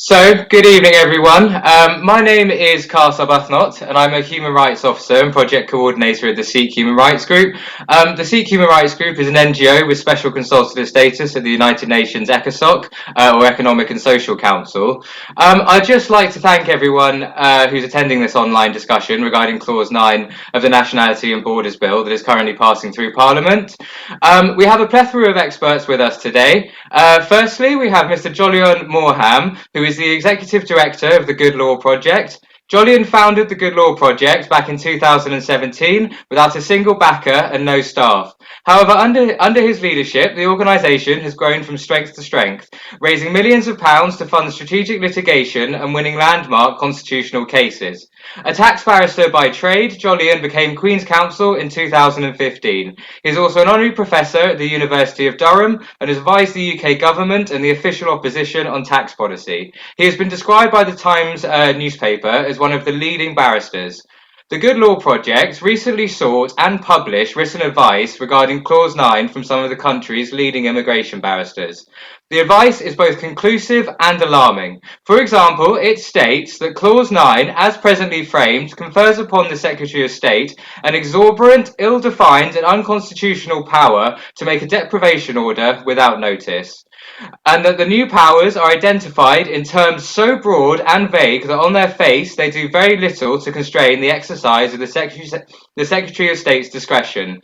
Good evening, everyone. My name is Carl Arbuthnott, and I'm a Human Rights Officer and Project Coordinator at the Sikh Human Rights Group. The Sikh Human Rights Group is an NGO with special consultative status at the United Nations ECOSOC, or Economic and Social Council. I'd just like to thank everyone who's attending this online discussion regarding Clause 9 of the Nationality and Borders Bill that is currently passing through Parliament. We have a plethora of experts with us today. Firstly, we have Mr. Jolyon Maugham, who is the Executive Director of the Good Law Project. Jolyon founded the Good Law Project back in 2017 without a single backer and no staff. However, under his leadership, the organisation has grown from strength to strength, raising millions of pounds to fund strategic litigation and winning landmark constitutional cases. A tax barrister by trade, Jolyon became Queen's Counsel in 2015. He is also an honorary professor at the University of Durham and has advised the UK government and the official opposition on tax policy. He has been described by the Times newspaper as one of the leading barristers. The Good Law Project recently sought and published written advice regarding Clause 9 from some of the country's leading immigration barristers. The advice is both conclusive and alarming. For example, it states that Clause 9, as presently framed, confers upon the Secretary of State an exorbitant, ill-defined and unconstitutional power to make a deprivation order without notice, and that the new powers are identified in terms so broad and vague that on their face they do very little to constrain the exercise of the Secretary of State's discretion.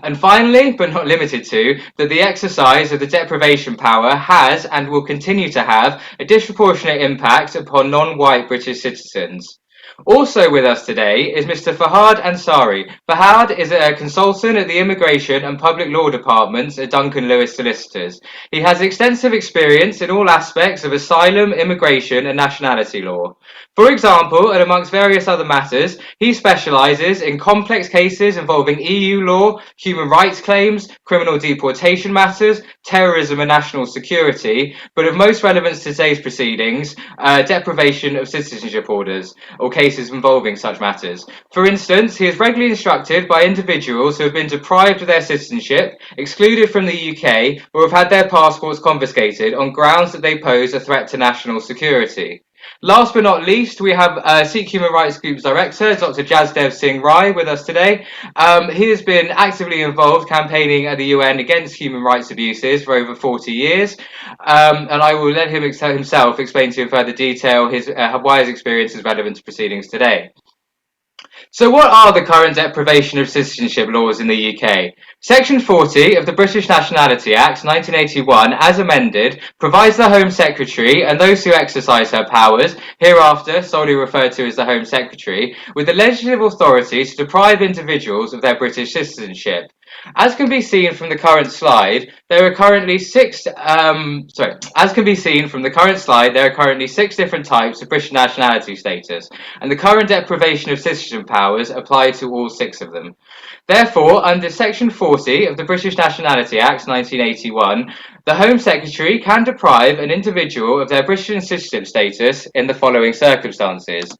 And finally, but not limited to, that the exercise of the deprivation power has and will continue to have a disproportionate impact upon non-white British citizens. Also with us today is Mr. Fahad Ansari. Fahad is a consultant at the Immigration and Public Law Departments at Duncan Solicitors. He has extensive experience in all aspects of asylum, immigration and nationality law. For example, and amongst various other matters, he specialises in complex cases involving EU law, human rights claims, criminal deportation matters, terrorism and national security, but of most relevance to today's proceedings, deprivation of citizenship orders, or cases involving such matters. For instance, he is regularly instructed by individuals who have been deprived of their citizenship, excluded from the UK, or have had their passports confiscated on grounds that they pose a threat to national security. Last but not least, we have Sikh Human Rights Group's director, Dr. Jasdev Singh Rai, with us today. He has been actively involved campaigning at the UN against human rights abuses for over 40 years, and I will let him himself explain to you in further detail why his experience is relevant to proceedings today. So what are the current deprivation of citizenship laws in the UK? Section 40 of the British Nationality Act 1981, as amended, provides the Home Secretary and those who exercise her powers, hereafter solely referred to as the Home Secretary, with the legislative authority to deprive individuals of their British citizenship. As can be seen from the current slide, there are currently six different types of British nationality status, and the current deprivation of citizenship powers apply to all six of them. Therefore, under Section 40 of the British Nationality Act 1981, the Home Secretary can deprive an individual of their British citizenship status in the following circumstances.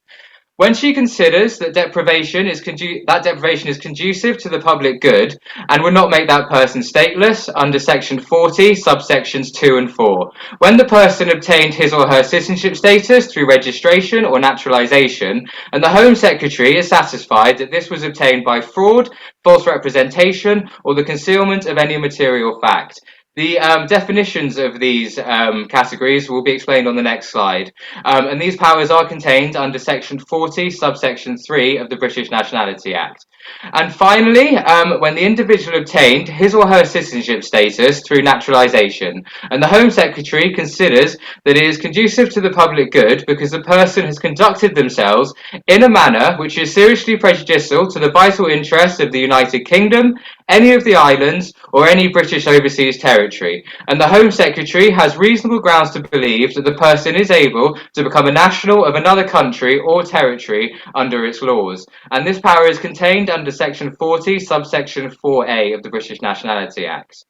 When she considers that deprivation is conducive to the public good and would not make that person stateless under Section 40, subsections 2 and 4. When the person obtained his or her citizenship status through registration or naturalisation, and the Home Secretary is satisfied that this was obtained by fraud, false representation, or the concealment of any material fact. The definitions of these categories will be explained on the next slide, and these powers are contained under Section 40, subsection 3 of the British Nationality Act. And finally, when the individual obtained his or her citizenship status through naturalisation, and the Home Secretary considers that it is conducive to the public good because the person has conducted themselves in a manner which is seriously prejudicial to the vital interests of the United Kingdom, any of the islands, or any British overseas territory, and the Home Secretary has reasonable grounds to believe that the person is able to become a national of another country or territory under its laws, and this power is contained under Section 40, subsection 4A of the British Nationality Act.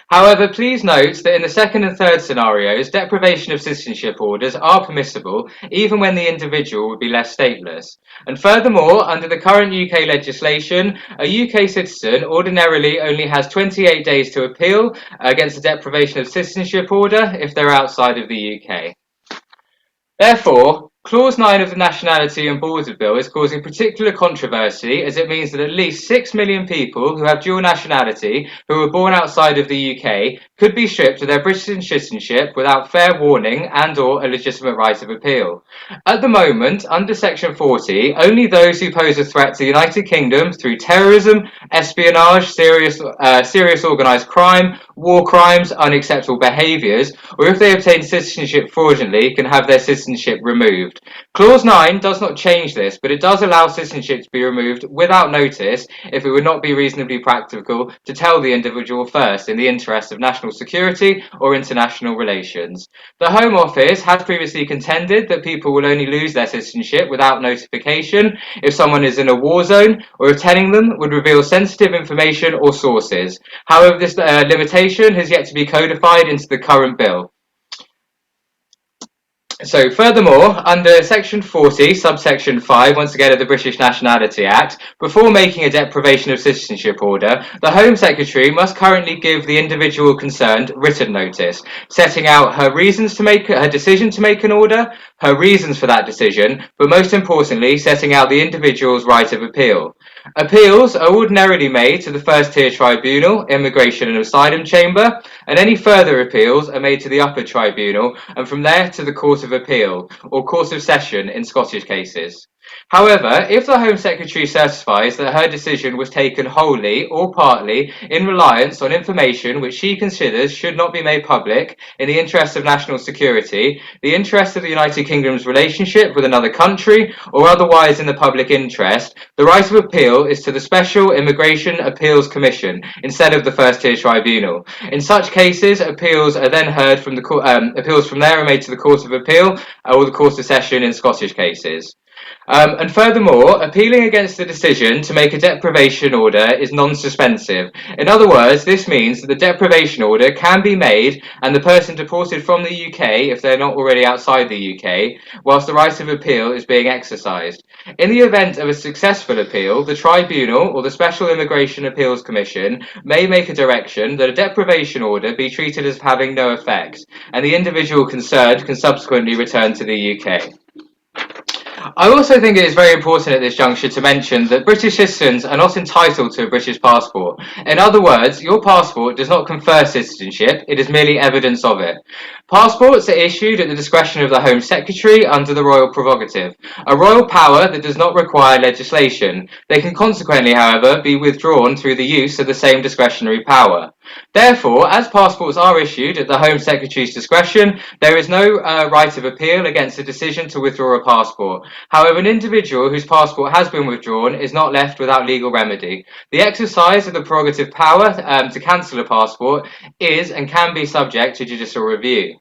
However, please note that in the second and third scenarios, deprivation of citizenship orders are permissible even when the individual would be left stateless. And furthermore, under the current UK legislation, a UK citizen ordinarily only has 28 days to appeal against a deprivation of citizenship order if they're outside of the UK. Therefore, Clause 9 of the Nationality and Borders Bill is causing particular controversy as it means that at least 6 million people who have dual nationality, who were born outside of the UK, could be stripped of their British citizenship without fair warning and or a legitimate right of appeal. At the moment, under Section 40, only those who pose a threat to the United Kingdom through terrorism, espionage, serious organised crime, war crimes, unacceptable behaviours, or if they obtain citizenship fraudulently, can have their citizenship removed. Clause 9 does not change this, but it does allow citizenship to be removed without notice if it would not be reasonably practical to tell the individual first in the interest of national security or international relations. The Home Office has previously contended that people will only lose their citizenship without notification if someone is in a war zone or if telling them would reveal sensitive information or sources. However, this limitation has yet to be codified into the current bill. So, furthermore, under Section 40, subsection 5, once again of the British Nationality Act, before making a deprivation of citizenship order, the Home Secretary must currently give the individual concerned written notice, setting out her reasons to make her decision to make an order, her reasons for that decision, but most importantly, setting out the individual's right of appeal. Appeals are ordinarily made to the first tier tribunal, Immigration and Asylum Chamber, and any further appeals are made to the upper tribunal and from there to the Court of Appeal or Court of Session in Scottish cases. However, if the Home Secretary certifies that her decision was taken wholly or partly in reliance on information which she considers should not be made public in the interest of national security, the interest of the United Kingdom's relationship with another country, or otherwise in the public interest, the right of appeal is to the Special Immigration Appeals Commission instead of the First Tier Tribunal. In such cases, appeals are then heard from the appeals from there are made to the Court of Appeal or the Court of Session in Scottish cases. And furthermore, appealing against the decision to make a deprivation order is non-suspensive. In other words, this means that the deprivation order can be made and the person deported from the UK, if they're not already outside the UK, whilst the right of appeal is being exercised. In the event of a successful appeal, the Tribunal or the Special Immigration Appeals Commission may make a direction that a deprivation order be treated as having no effect, and the individual concerned can subsequently return to the UK. I also think it is very important at this juncture to mention that British citizens are not entitled to a British passport. In other words, your passport does not confer citizenship, it is merely evidence of it. Passports are issued at the discretion of the Home Secretary under the royal prerogative, a royal power that does not require legislation. They can consequently, however, be withdrawn through the use of the same discretionary power. Therefore, as passports are issued at the Home Secretary's discretion, there is no right of appeal against a decision to withdraw a passport. However, an individual whose passport has been withdrawn is not left without legal remedy. The exercise of the prerogative power to cancel a passport is and can be subject to judicial review.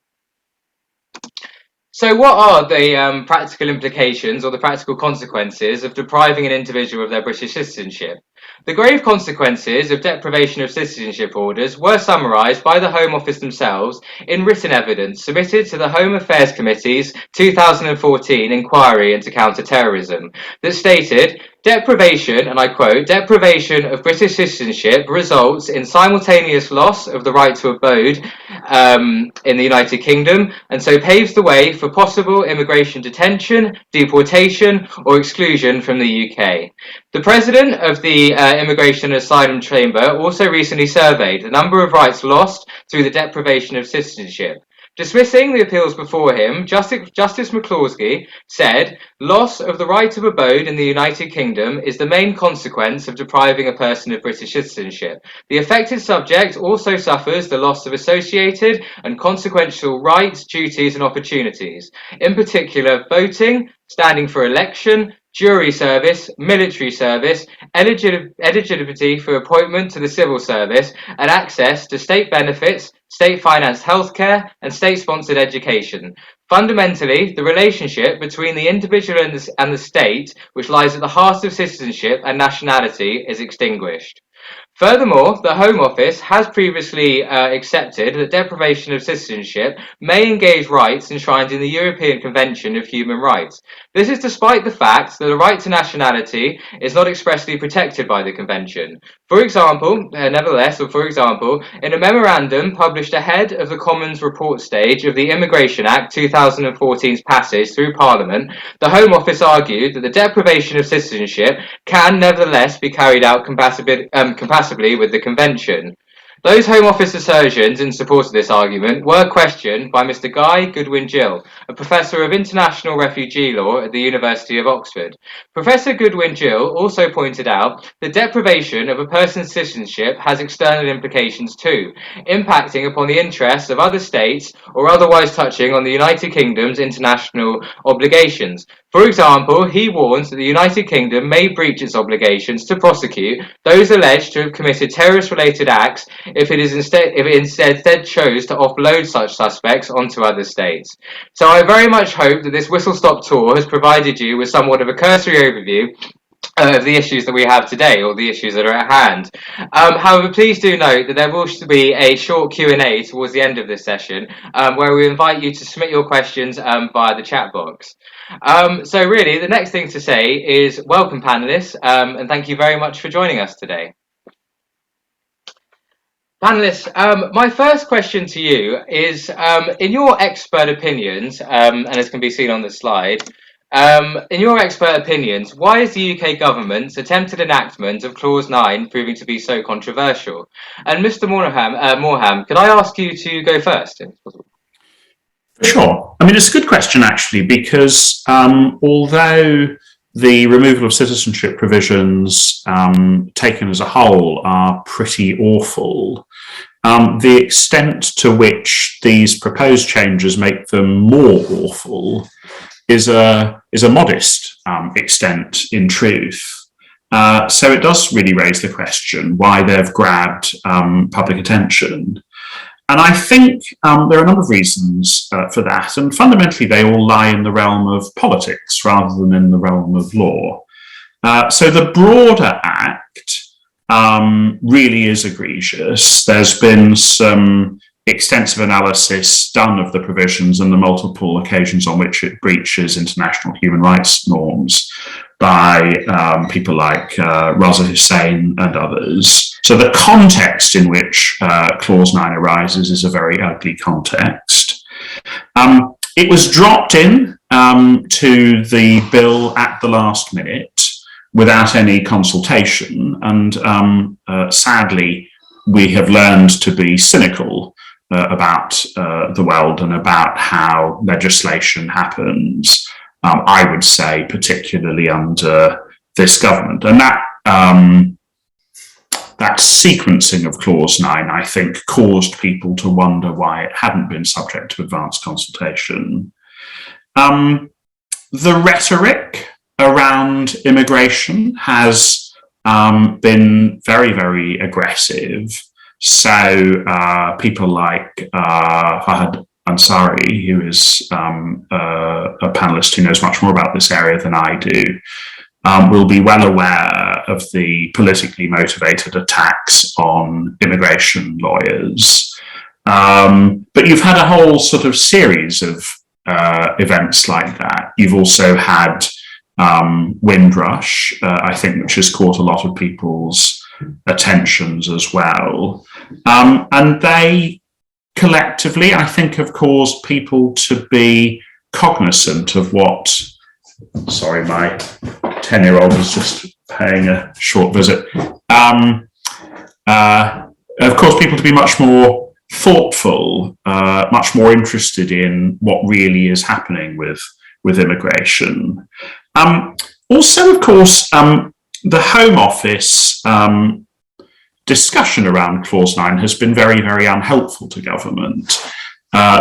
So what are the practical implications or the practical consequences of depriving an individual of their British citizenship? The grave consequences of deprivation of citizenship orders were summarised by the Home Office themselves in written evidence submitted to the Home Affairs Committee's 2014 inquiry into counter-terrorism that stated, deprivation, and I quote, deprivation of British citizenship results in simultaneous loss of the right to abode in the United Kingdom and so paves the way for possible immigration detention, deportation or exclusion from the UK. The President of the Immigration and Asylum Chamber also recently surveyed the number of rights lost through the deprivation of citizenship. Dismissing the appeals before him, Justice McCloskey said, loss of the right of abode in the United Kingdom is the main consequence of depriving a person of British citizenship. The affected subject also suffers the loss of associated and consequential rights, duties and opportunities, in particular voting, standing for election, jury service, military service, eligibility for appointment to the civil service, and access to state benefits, state-financed healthcare, and state-sponsored education. Fundamentally, the relationship between the individual and the state, which lies at the heart of citizenship and nationality, is extinguished. Furthermore, the Home Office has previously accepted that deprivation of citizenship may engage rights enshrined in the European Convention of Human Rights. This is despite the fact that the right to nationality is not expressly protected by the Convention. For example, in a memorandum published ahead of the Commons report stage of the Immigration Act 2014's passage through Parliament, the Home Office argued that the deprivation of citizenship can nevertheless be carried out compatibly with the Convention. Those Home Office assertions in support of this argument were questioned by Mr. Guy Goodwin-Gill, a Professor of International Refugee Law at the University of Oxford. Professor Goodwin-Gill also pointed out that deprivation of a person's citizenship has external implications too, impacting upon the interests of other states or otherwise touching on the United Kingdom's international obligations. For example, he warns that the United Kingdom may breach its obligations to prosecute those alleged to have committed terrorist-related acts if it instead chose to offload such suspects onto other states. So I very much hope that this whistle-stop tour has provided you with somewhat of a cursory overview of the issues that we have today, or the issues that are at hand. However, please do note that there will be a short Q&A towards the end of this session, where we invite you to submit your questions via the chat box. So really, the next thing to say is welcome, panelists, and thank you very much for joining us today. Panelists, my first question to you is, in your expert opinions, and as can be seen on the slide, in your expert opinions, why is the UK government's attempted enactment of Clause 9 proving to be so controversial? And Mr. Maugham, could I ask you to go first, if possible? Sure. I mean, it's a good question, actually, because although the removal of citizenship provisions taken as a whole are pretty awful, the extent to which these proposed changes make them more awful is a modest extent in truth. So it does really raise the question why they've grabbed public attention. And I think there are a number of reasons for that, and fundamentally they all lie in the realm of politics rather than in the realm of law. So the broader act really is egregious. There's been some extensive analysis done of the provisions and the multiple occasions on which it breaches international human rights norms by people like Raza Hussain and others. So the context in which Clause 9 arises is a very ugly context. It was dropped in to the bill at the last minute without any consultation, and sadly we have learned to be cynical about the world and about how legislation happens, I would say, particularly under this government. And that sequencing of Clause 9, I think, caused people to wonder why it hadn't been subject to advanced consultation. The rhetoric around immigration has been very, very aggressive. So people like Fahad Ansari, who is a panelist who knows much more about this area than I do, will be well aware of the politically motivated attacks on immigration lawyers. But you've had a whole sort of series of events like that. You've also had Windrush, I think, which has caught a lot of people's attentions as well. And they collectively, I think, have caused people to be cognizant of what, sorry, my 10-year-old was just paying a short visit. Of course, people to be much more thoughtful, much more interested in what really is happening with immigration. Also, of course, the Home Office discussion around Clause 9 has been very, very unhelpful to government.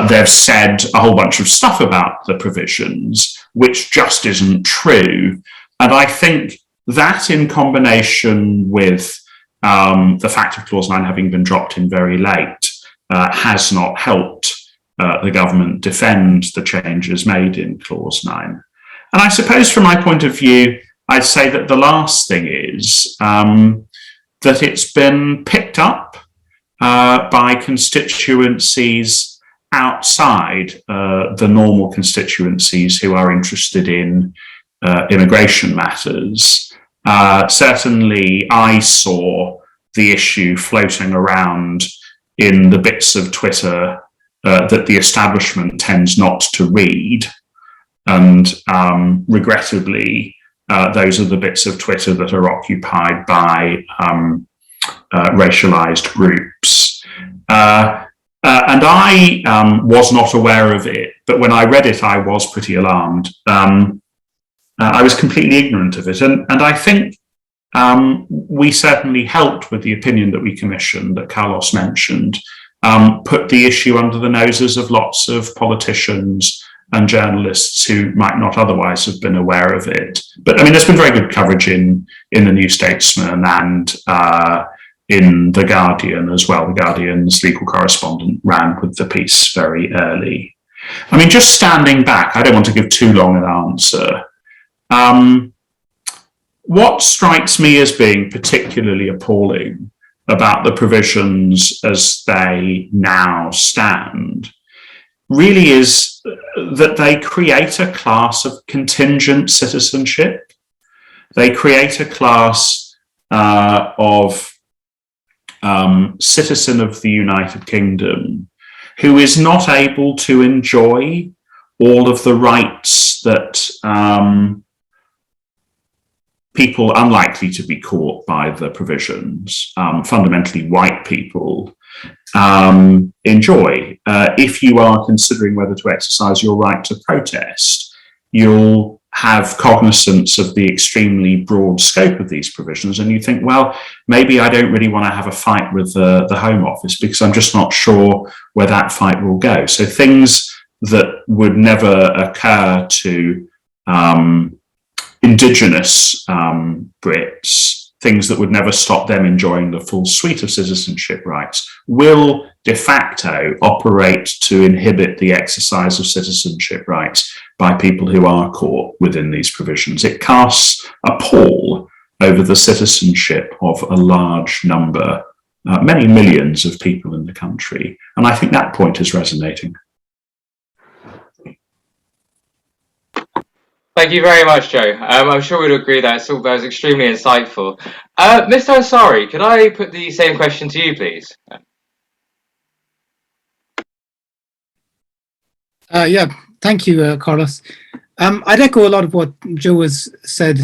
They've said a whole bunch of stuff about the provisions, which just isn't true. And I think that, in combination with the fact of Clause 9 having been dropped in very late, has not helped the government defend the changes made in Clause 9. And I suppose from my point of view, I'd say that the last thing is that it's been picked up by constituencies outside the normal constituencies who are interested in immigration matters. Certainly, I saw the issue floating around in the bits of Twitter that the establishment tends not to read. And regrettably, those are the bits of Twitter that are occupied by racialized groups. And I was not aware of it, but when I read it, I was pretty alarmed. I was completely ignorant of it. And I think we certainly helped with the opinion that we commissioned, that Carlos mentioned, put the issue under the noses of lots of politicians and journalists who might not otherwise have been aware of it. But I mean, there's been very good coverage in the New Statesman and in The Guardian as well. The Guardian's legal correspondent ran with the piece very early. I mean, just standing back, I don't want to give too long an answer. What strikes me as being particularly appalling about the provisions as they now stand really is that they create a class of contingent citizenship. They create a class of citizen of the United Kingdom who is not able to enjoy all of the rights that people unlikely to be caught by the provisions, fundamentally white people, enjoy. If you are considering whether to exercise your right to protest, you'll have cognizance of the extremely broad scope of these provisions, and you think, well, maybe I don't really want to have a fight with the Home Office because I'm just not sure where that fight will go. So things that would never occur to indigenous Brits, things that would never stop them enjoying the full suite of citizenship rights, will de facto operate to inhibit the exercise of citizenship rights by people who are caught within these provisions. It casts a pall over the citizenship of a large number, many millions of people in the country. And I think that point is resonating. Thank you very much, Joe. I'm sure we'd agree that was extremely insightful. Mr. Ansari, could I put the same question to you, please? Yeah, thank you, Carlos. I'd echo a lot of what Joe has said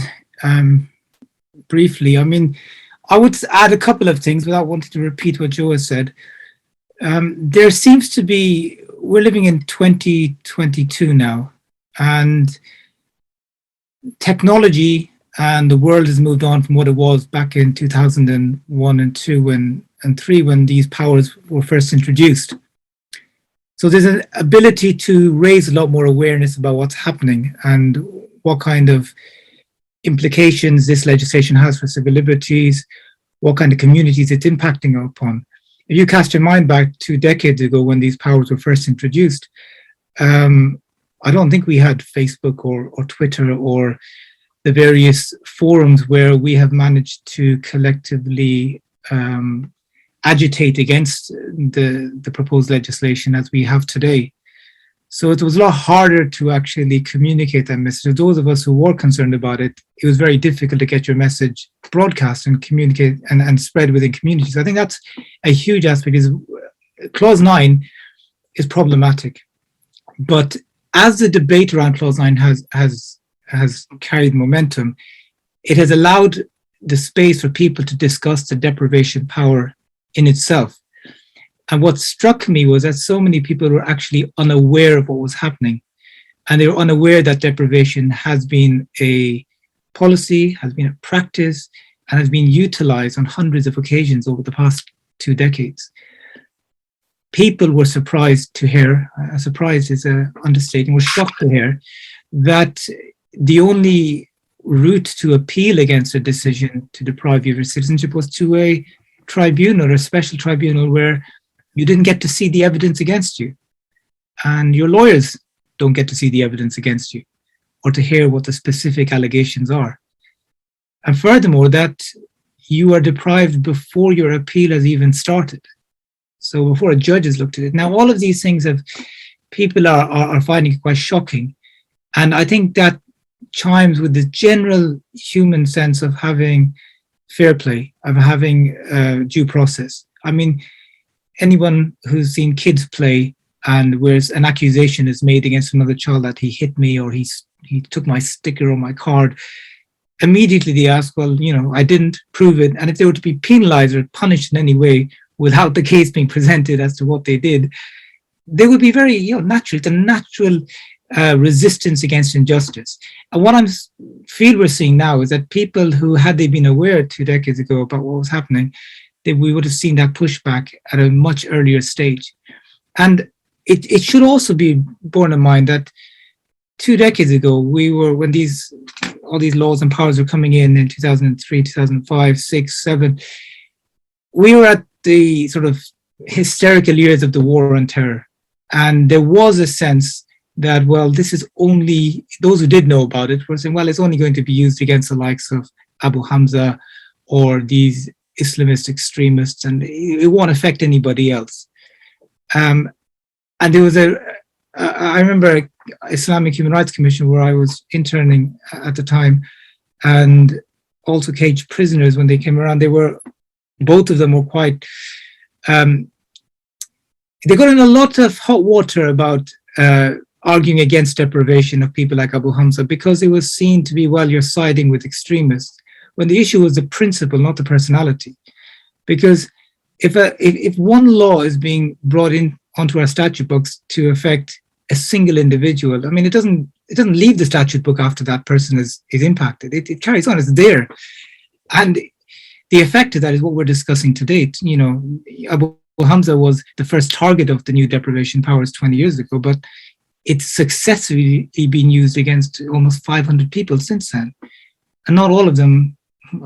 briefly. I mean, I would add a couple of things without wanting to repeat what Joe has said. There seems to be, we're living in 2022 now, and technology and the world has moved on from what it was back in 2001 and 2 and 3 when these powers were first introduced. So there's an ability to raise a lot more awareness about what's happening and what kind of implications this legislation has for civil liberties, what kind of communities it's impacting upon. If you cast your mind back 2 decades ago when these powers were first introduced, I don't think we had Facebook or Twitter or the various forums where we have managed to collectively agitate against the proposed legislation as we have today. So it was a lot harder to actually communicate that message. Those of us who were concerned about it, it was very difficult to get your message broadcast and communicate and spread within communities. I think that's a huge aspect. Is Clause 9 is problematic, but as the debate around Clause 9 has carried momentum, it has allowed the space for people to discuss the deprivation power in itself. And what struck me was that so many people were actually unaware of what was happening. And they were unaware that deprivation has been a policy, has been a practice, and has been utilized on hundreds of occasions over the past 2 decades. People were surprised to hear, surprised is an understatement, were shocked to hear that the only route to appeal against a decision to deprive you of your citizenship was to a tribunal, or a special tribunal where you didn't get to see the evidence against you. And your lawyers don't get to see the evidence against you or to hear what the specific allegations are. And furthermore, that you are deprived before your appeal has even started. So before a judge has looked at it. Now, all of these things people are finding it quite shocking. And I think that chimes with the general human sense of having fair play, of having due process. I mean, anyone who's seen kids play and where an accusation is made against another child that he hit me or he took my sticker or my card, immediately they ask, well, I didn't prove it. And if they were to be penalized or punished in any way without the case being presented as to what they did, they would be very, natural. It's a natural resistance against injustice. And what I feel we're seeing now is that people who, had they been aware 2 decades ago about what was happening, we would have seen that pushback at a much earlier stage. And it should also be borne in mind that 2 decades ago, when all these laws and powers were coming in 2003, 2005, 6, 7, we were at the sort of hysterical years of the war on terror. And there was a sense that, well, this is only, those who did know about it were saying, well, it's only going to be used against the likes of Abu Hamza or these Islamist extremists, and it won't affect anybody else. And there was I remember Islamic Human Rights Commission where I was interning at the time, and also caged prisoners when they came around. Both of them were quite, they got in a lot of hot water about arguing against deprivation of people like Abu Hamza, because it was seen to be, well, you're siding with extremists, when the issue was the principle, not the personality. Because if one law is being brought in onto our statute books to affect a single individual, I mean, it doesn't leave the statute book after that person is impacted. It carries on, it's there. And the effect of that is what we're discussing today. Abu Hamza was the first target of the new deprivation powers 20 years ago, but it's successfully been used against almost 500 people since then. And not all of them,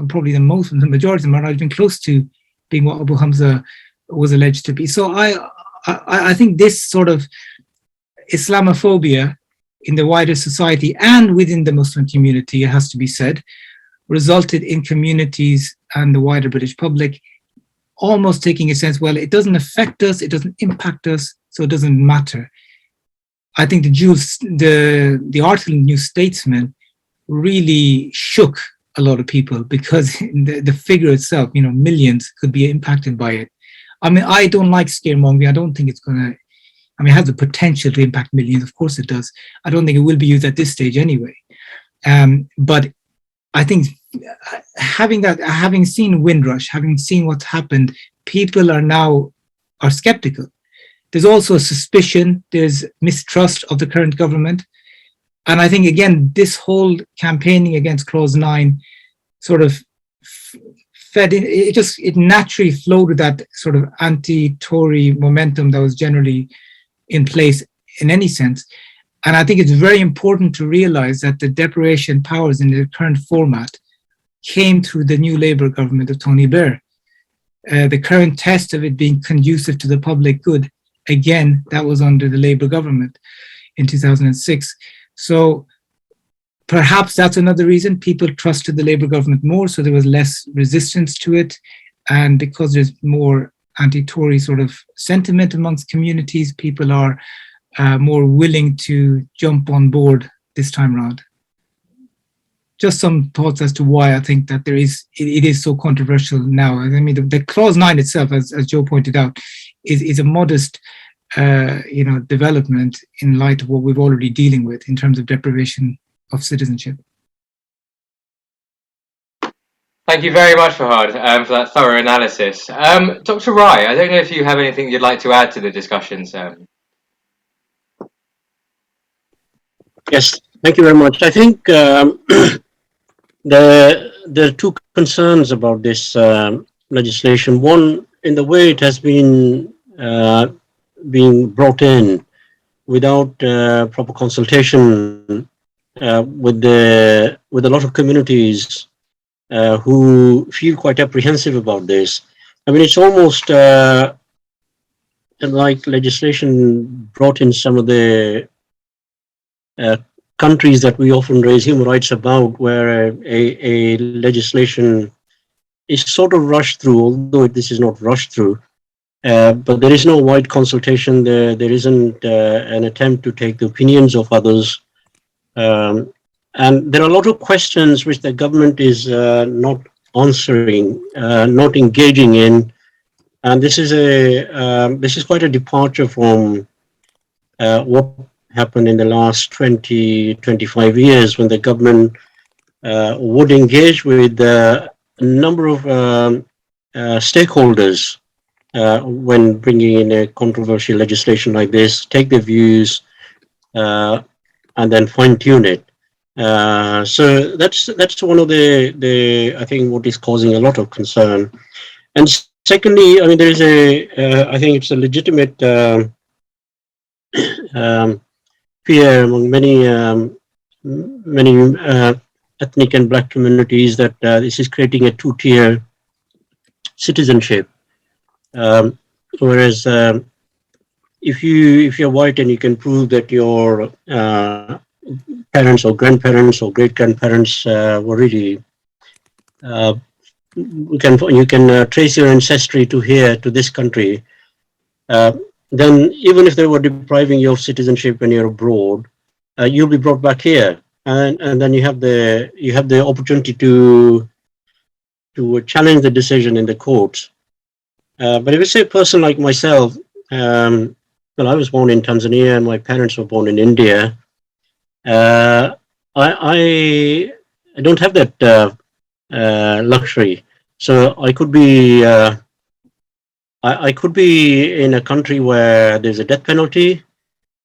probably the majority of them are not even close to being what Abu Hamza was alleged to be. So I think this sort of Islamophobia in the wider society and within the Muslim community, it has to be said, resulted in communities and the wider British public almost taking a sense, well, it doesn't affect us, it doesn't impact us, so it doesn't matter. I think the article in New Statesman really shook a lot of people, because the figure itself, millions could be impacted by it. I mean, I don't like scaremongering. I don't think it's going to, it has the potential to impact millions. Of course it does. I don't think it will be used at this stage anyway. But I think having seen Windrush, having seen what's happened, people are skeptical. There's also a suspicion, there's mistrust of the current government. And I think, again, this whole campaigning against Clause 9 sort of fed in, it naturally flowed with that sort of anti-Tory momentum that was generally in place in any sense. And I think it's very important to realize that the deprivation powers in the current format came through the new Labour government of Tony Blair. The current test of it being conducive to the public good, again, that was under the Labour government in 2006. So perhaps that's another reason people trusted the Labour government more, so there was less resistance to it. And because there's more anti-Tory sort of sentiment amongst communities, people are more willing to jump on board this time around. Just some thoughts as to why I think that it is so controversial now. I mean, the Clause 9 itself, as Joe pointed out, is a modest development in light of what we're already dealing with in terms of deprivation of citizenship. Thank you very much, Fahad, for that thorough analysis. Dr. Rai, I don't know if you have anything you'd like to add to the discussions. Yes, thank you very much. I think there are two concerns about this legislation. One, in the way it has been being brought in without proper consultation with a lot of communities who feel quite apprehensive about this. I mean, it's almost like legislation brought in some of the countries that we often raise human rights about, where a legislation is sort of rushed through, although this is not rushed through. But there is no wide consultation. There isn't an attempt to take the opinions of others. And there are a lot of questions which the government is not answering, not engaging in. And this is quite a departure from what happened in the last 25 years, when the government would engage with a number of stakeholders when bringing in a controversial legislation like this, take their views and then fine-tune it. So that's one of the I think what is causing a lot of concern. And secondly, I mean, there is I think it's a legitimate fear among many ethnic and black communities that this is creating a two-tier citizenship. Whereas if you're white and you can prove that your parents or grandparents or great grandparents were really you can trace your ancestry to here, to this country, then even if they were depriving you of citizenship when you're abroad, you'll be brought back here, and then you have the opportunity to challenge the decision in the courts. But if it's a person like myself, well, I was born in Tanzania and my parents were born in India. I don't have that luxury, so I could be I could be in a country where there's a death penalty.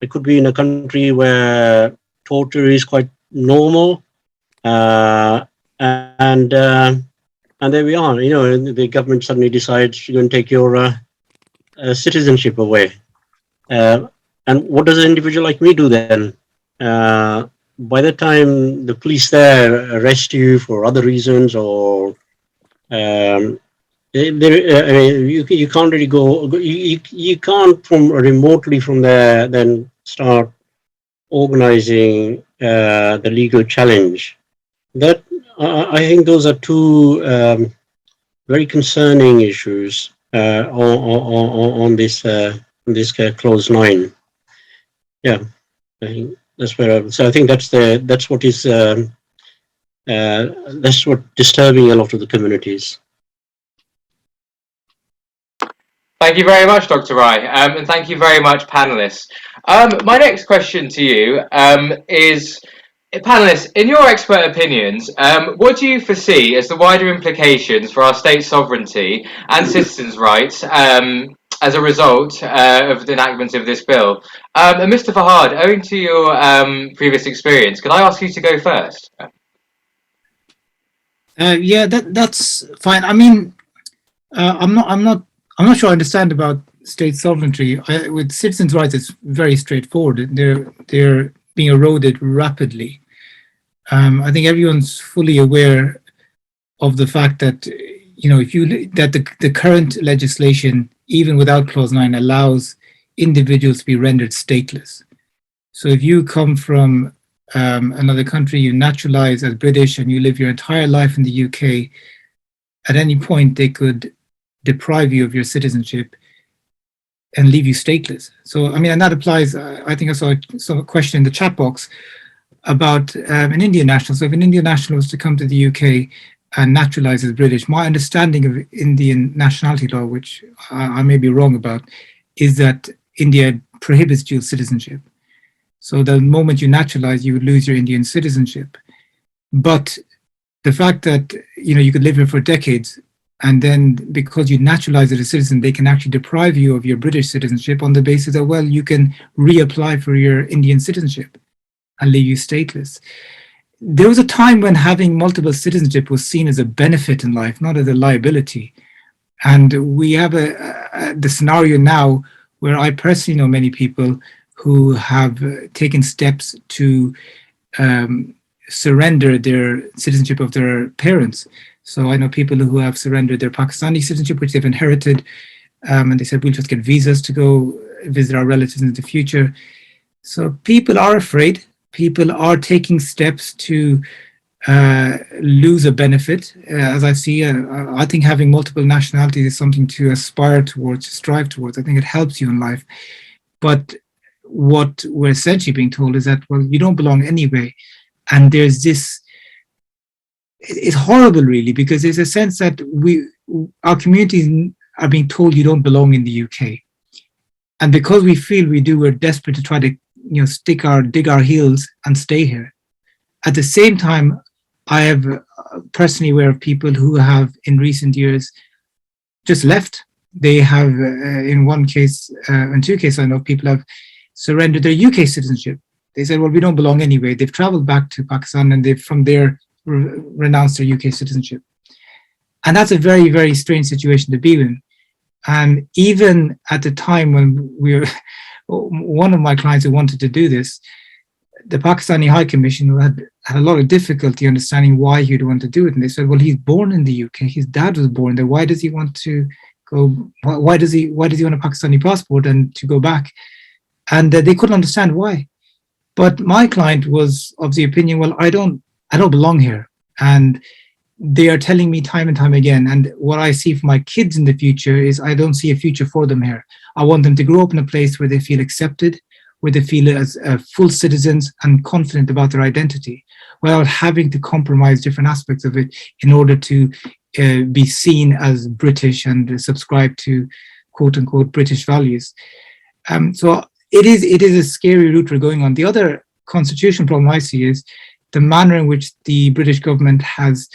I could be in a country where torture is quite normal, and there we are. You know, the government suddenly decides you're going to take your citizenship away. And what does an individual like me do then? By the time the police there arrest you for other reasons, or you can't really go. You can't from remotely from there then start organizing the legal challenge. That I think those are two very concerning issues on this clause 9. Yeah, I think that's where. So I think that's what is that's what disturbing a lot of the communities. Thank you very much, Dr. Rai, and thank you very much, panelists. My next question to you is, panelists, in your expert opinions, what do you foresee as the wider implications for our state sovereignty and citizens' rights as a result of the enactment of this bill? And Mr. Fahad, owing to your previous experience, could I ask you to go first? Yeah, that's fine. I mean, I'm not sure I understand about state sovereignty. With citizens' rights, it's very straightforward. They're being eroded rapidly. I think everyone's fully aware of the fact that the current legislation, even without Clause 9, allows individuals to be rendered stateless. So if you come from another country, you naturalize as British, and you live your entire life in the UK, at any point they could deprive you of your citizenship and leave you stateless. So, I mean, and that applies, I think I saw a question in the chat box about an Indian national. So if an Indian national was to come to the UK and naturalize as British, my understanding of Indian nationality law, which I may be wrong about, is that India prohibits dual citizenship. So the moment you naturalize, you would lose your Indian citizenship. But the fact that, you could live here for decades, and then because you naturalize as a citizen, they can actually deprive you of your British citizenship on the basis that, well, you can reapply for your Indian citizenship and leave you stateless. There was a time when having multiple citizenship was seen as a benefit in life, not as a liability. And we have the scenario now where I personally know many people who have taken steps to surrender their citizenship of their parents. So I know people who have surrendered their Pakistani citizenship, which they've inherited, and they said, we'll just get visas to go visit our relatives in the future. So people are afraid. People are taking steps to lose a benefit. As I see, I think having multiple nationalities is something to aspire towards, to strive towards. I think it helps you in life. But what we're essentially being told is that, well, you don't belong anyway. And there's this, it's horrible really, because there's a sense that our communities are being told you don't belong in the UK. And because we feel we do, we're desperate to try to, dig our heels and stay here. At the same time, I have personally aware of people who have in recent years just left. They have, in one case, in two cases, I know people have surrendered their UK citizenship. They said, well, we don't belong anyway. They've traveled back to Pakistan and they've from there renounced their UK citizenship. And that's a very, very strange situation to be in. And even at the time when one of my clients who wanted to do this, the Pakistani High Commission had a lot of difficulty understanding why he'd want to do it. And they said, well, he's born in the UK. His dad was born there. Why does he want to go? Why does he want a Pakistani passport and to go back? And they couldn't understand why. But my client was of the opinion, well, I don't belong here. And they are telling me time and time again. And what I see for my kids in the future is I don't see a future for them here. I want them to grow up in a place where they feel accepted, where they feel as full citizens and confident about their identity, without having to compromise different aspects of it in order to be seen as British and subscribe to quote unquote British values. So it is a scary route we're going on. The other constitutional problem I see is the manner in which the British government has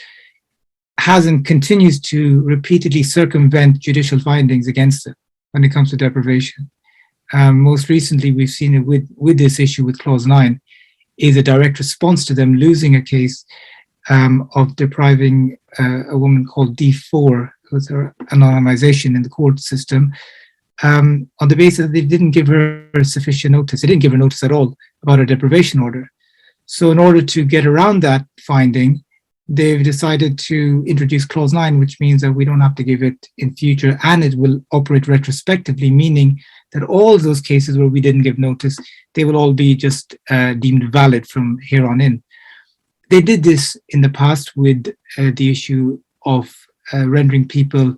and continues to repeatedly circumvent judicial findings against it when it comes to deprivation. Most recently, we've seen it with this issue with Clause 9, is a direct response to them losing a case of depriving a woman called D4, who was her anonymization in the court system, on the basis that they didn't give her sufficient notice. They didn't give her notice at all about her deprivation order. So in order to get around that finding, they've decided to introduce Clause 9, which means that we don't have to give it in future, and it will operate retrospectively, meaning that all those cases where we didn't give notice, they will all be just deemed valid from here on in. They did this in the past with the issue of rendering people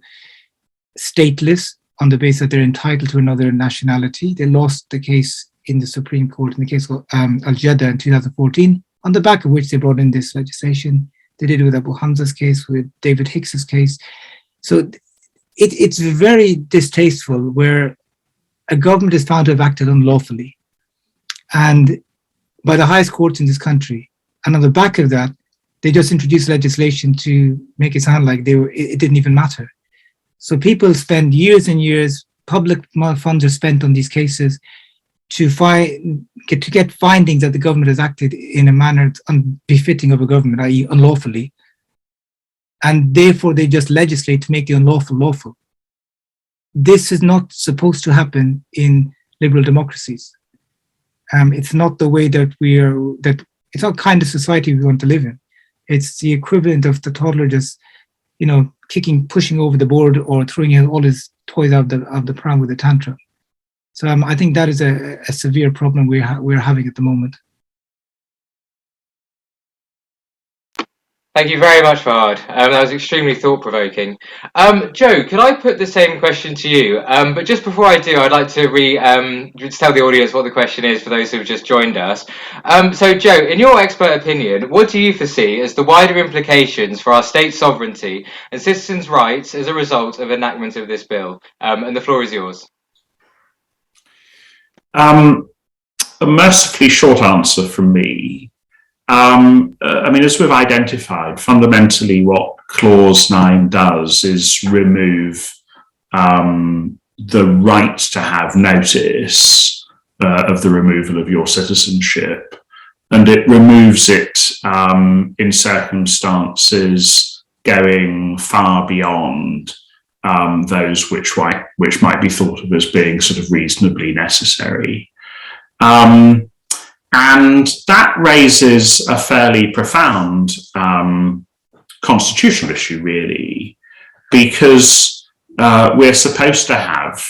stateless on the basis that they're entitled to another nationality. They lost the case in the Supreme Court in the case of Al-Jadda in 2014, on the back of which they brought in this legislation. They did it with Abu Hamza's case, with David Hicks's case. So it's very distasteful where a government is found to have acted unlawfully and by the highest courts in this country. And on the back of that, they just introduced legislation to make it sound like it didn't even matter. So people spend years and years, public funds are spent on these cases to get findings that the government has acted in a manner unbefitting of a government, i.e. unlawfully. And therefore they just legislate to make the unlawful lawful. This is not supposed to happen in liberal democracies. It's not the way that it's not kind of society we want to live in. It's the equivalent of the toddler just, pushing over the board or throwing out all his toys out of the pram with a tantrum. So I think that is a severe problem we're having at the moment. Thank you very much, Fahad. That was extremely thought-provoking. Joe, could I put the same question to you? But just before I do, I'd like to just tell the audience what the question is for those who have just joined us. So, Joe, in your expert opinion, what do you foresee as the wider implications for our state sovereignty and citizens' rights as a result of enactment of this bill? And the floor is yours. A mercifully short answer from me. As we've identified, fundamentally what Clause 9 does is remove the right to have notice of the removal of your citizenship, and it removes it in circumstances going far beyond those which might be thought of as being sort of reasonably necessary. And that raises a fairly profound constitutional issue, really, because we're supposed to have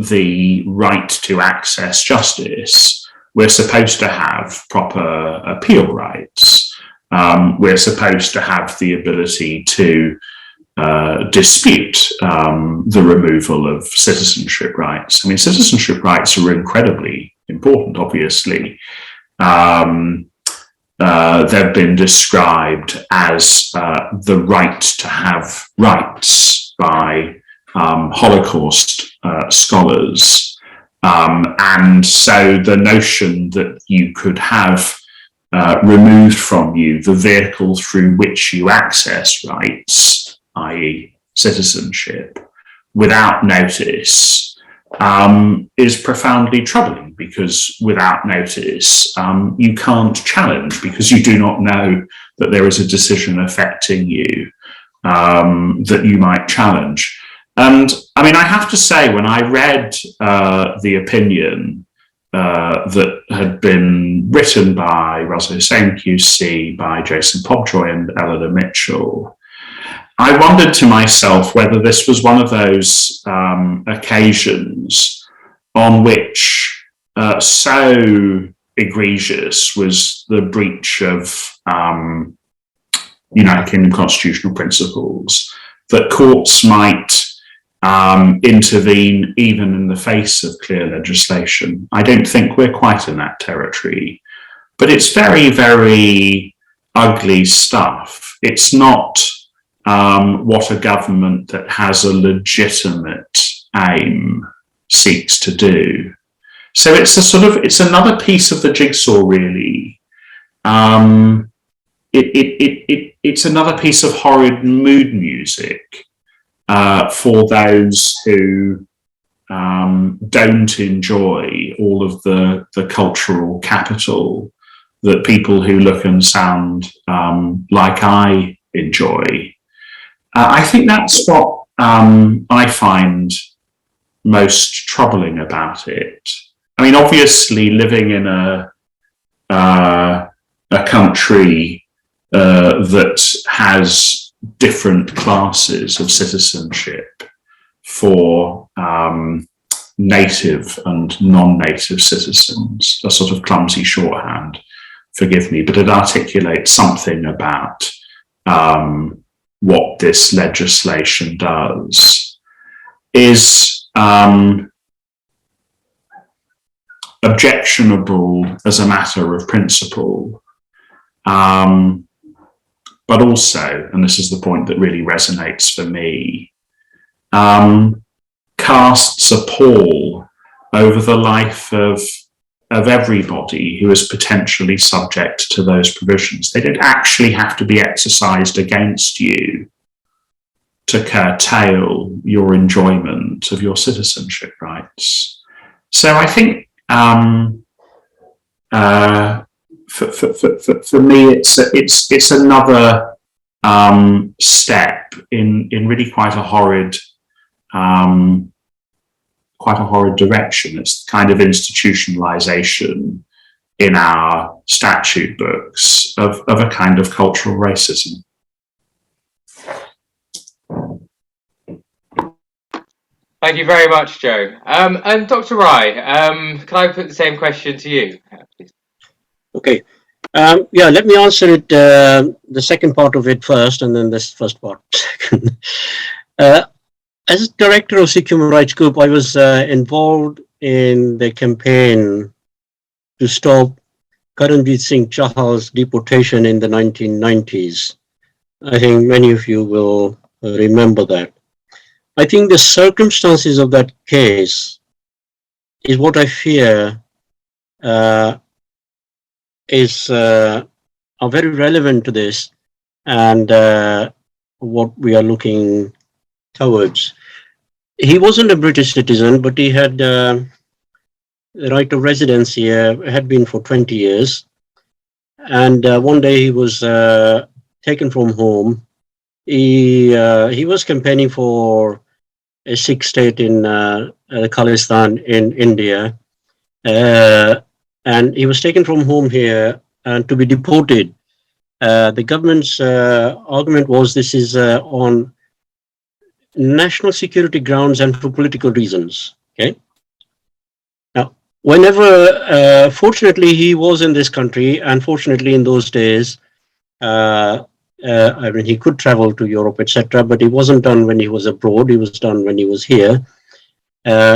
the right to access justice. We're supposed to have proper appeal rights. we're supposed to have the ability to dispute the removal of citizenship rights. I mean, citizenship rights are incredibly important, obviously. They've been described as the right to have rights by Holocaust scholars. And so the notion that you could have removed from you the vehicle through which you access rights, i.e. citizenship, without notice, is profoundly troubling, because without notice, you can't challenge, because you do not know that there is a decision affecting you that you might challenge. And I mean, I have to say, when I read the opinion that had been written by Raza Hussain QC, by Jason Pobjoy and Eleanor Mitchell, I wondered to myself whether this was one of those occasions on which so egregious was the breach of United Kingdom constitutional principles that courts might intervene even in the face of clear legislation. I don't think we're quite in that territory, but it's very, very ugly stuff. It's not what a government that has a legitimate aim seeks to do. So it's it's another piece of the jigsaw, really. It's another piece of horrid mood music for those who don't enjoy all of the cultural capital that people who look and sound like I enjoy. I think that's what I find most troubling about it. I mean, obviously, living in a country that has different classes of citizenship for native and non-native citizens, a sort of clumsy shorthand, forgive me, but it articulates something about what this legislation does, is objectionable as a matter of principle, but also, and this is the point that really resonates for me, casts a pall over the life of everybody who is potentially subject to those provisions. They don't actually have to be exercised against you to curtail your enjoyment of your citizenship rights. So I think for me, it's another step in really quite a horrid direction. It's the kind of institutionalization in our statute books of a kind of cultural racism. Thank you very much, Joe. And Dr. Rai, can I put the same question to you, please? Okay. Yeah, let me answer it, the second part of it first, and then this first part second. As director of Sikh Human Rights Group, I was involved in the campaign to stop Karanjit Singh Chahal's deportation in the 1990s. I think many of you will remember that. I think the circumstances of that case is what I fear are very relevant to this and what we are looking towards. He wasn't a British citizen, but he had the right of residence here, had been for 20 years. And one day he was taken from home. He was campaigning for a Sikh state in Khalistan in India. And he was taken from home here and to be deported. The government's argument was this is on national security grounds and for political reasons. Okay. Now, whenever, fortunately, he was in this country, and fortunately in those days, I mean, he could travel to Europe, etc., but it wasn't done when he was abroad. It was done when he was here.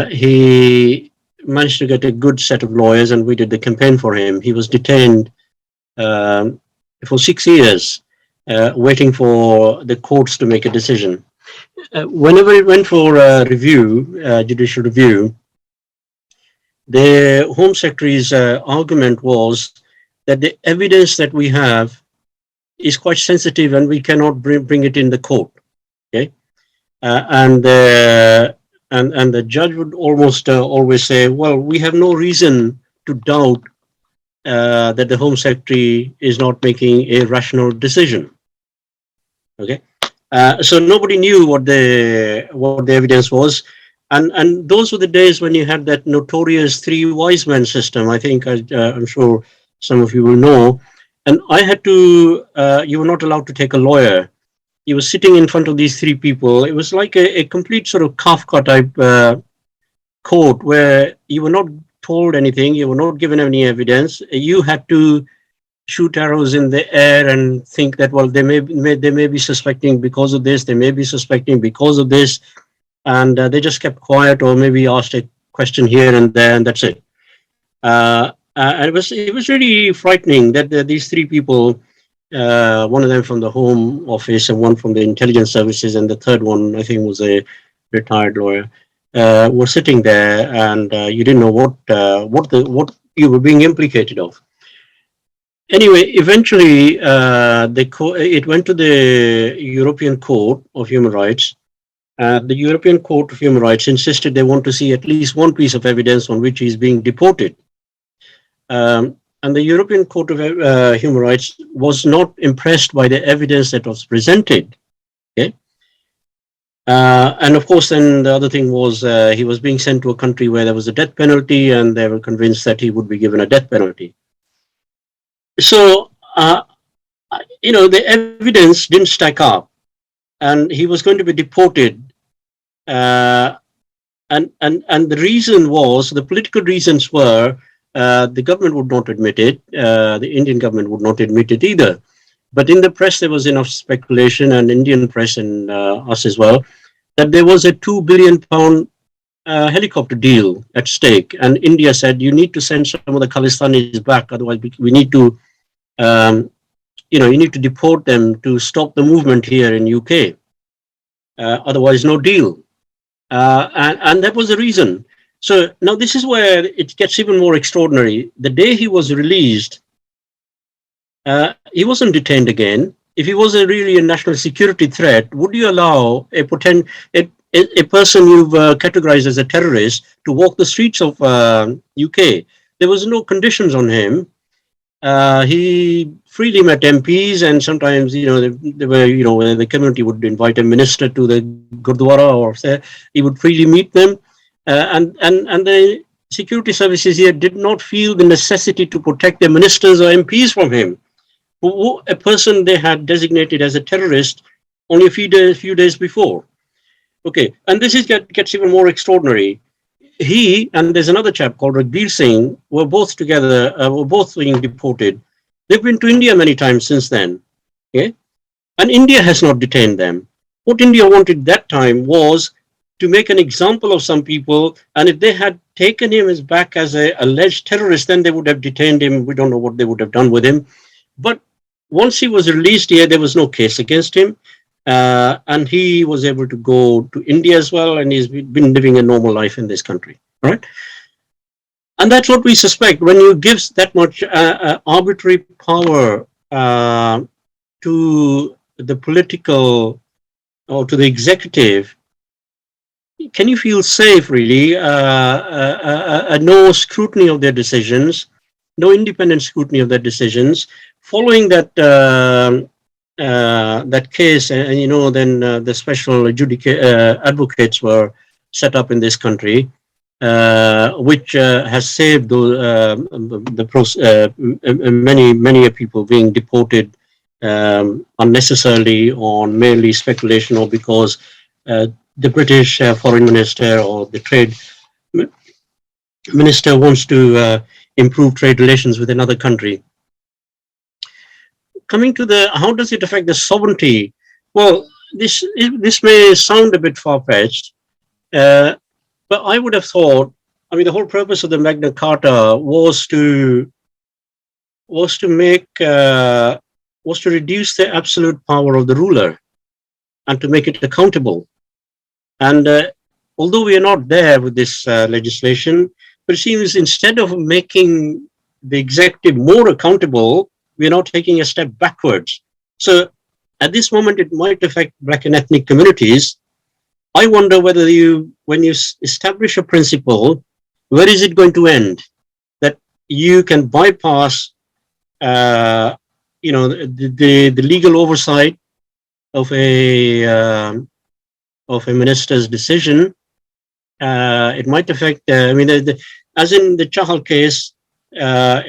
He managed to get a good set of lawyers, and we did the campaign for him. He was detained for 6 years, waiting for the courts to make a decision. Whenever it went for judicial review, the Home Secretary's argument was that the evidence that we have is quite sensitive and we cannot bring it in the court. Okay, and the judge would almost always say, "Well, we have no reason to doubt that the Home Secretary is not making a rational decision." Okay, so nobody knew what the evidence was, and those were the days when you had that notorious three wise men system. I think I'm sure some of you will know. And I had to. You were not allowed to take a lawyer. You were sitting in front of these three people. It was like a complete sort of Kafka type court where you were not told anything. You were not given any evidence. You had to shoot arrows in the air and think that, well, they may be suspecting because of this. They may be suspecting because of this, and they just kept quiet or maybe asked a question here and there, and that's it. And it was really frightening that these three people, one of them from the Home Office and one from the Intelligence Services, and the third one I think was a retired lawyer, were sitting there, and you didn't know what you were being implicated of. Anyway, eventually it went to the European Court of Human Rights. The European Court of Human Rights insisted they want to see at least one piece of evidence on which he's being deported. And the European Court of Human Rights was not impressed by the evidence that was presented. Okay, and of course, then the other thing was he was being sent to a country where there was a death penalty, and they were convinced that he would be given a death penalty. So, the evidence didn't stack up, and he was going to be deported. And the reason was, the political reasons were, the government would not admit it. The Indian government would not admit it either. But in the press, there was enough speculation, and Indian press and us as well, that there was a £2 billion helicopter deal at stake. And India said, you need to send some of the Khalistanis back. Otherwise, we need to, you need to deport them to stop the movement here in UK. Otherwise, no deal. And that was the reason. So now this is where it gets even more extraordinary. The day he was released, he wasn't detained again. If he was really a national security threat, would you allow a person you've categorized as a terrorist to walk the streets of UK? There was no conditions on him. He freely met MPs, and sometimes, they were, the community would invite a minister to the Gurdwara, or he would freely meet them. And the security services here did not feel the necessity to protect their ministers or MPs from him. A person they had designated as a terrorist only a few days before. Okay, and this gets even more extraordinary. He and there's another chap called Ragbir Singh were both together, were both being deported. They've been to India many times since then. Okay, and India has not detained them. What India wanted that time was to make an example of some people, and if they had taken him back as an alleged terrorist, then they would have detained him. We don't know what they would have done with him. But once he was released here, there was no case against him, and he was able to go to India as well, and he's been living a normal life in this country, right? And that's what we suspect. When you give that much arbitrary power to the political or to the executive, can you feel safe, really? No scrutiny of their decisions, no independent scrutiny of their decisions. Following that case, and then the special advocates were set up in this country, which has saved many people being deported unnecessarily on merely speculation, or because the British foreign minister or the trade minister wants to improve trade relations with another country. coming to how does it affect the sovereignty? Well, this may sound a bit far-fetched, but I would have thought, I mean, the whole purpose of the Magna Carta was to reduce the absolute power of the ruler and to make it accountable. And although we are not there with this legislation, but it seems instead of making the executive more accountable, we are now taking a step backwards. So at this moment, it might affect Black and ethnic communities. I wonder whether when you establish a principle, where is it going to end? That you can bypass, the legal oversight of a minister's decision. It might affect. As in the Chahal case.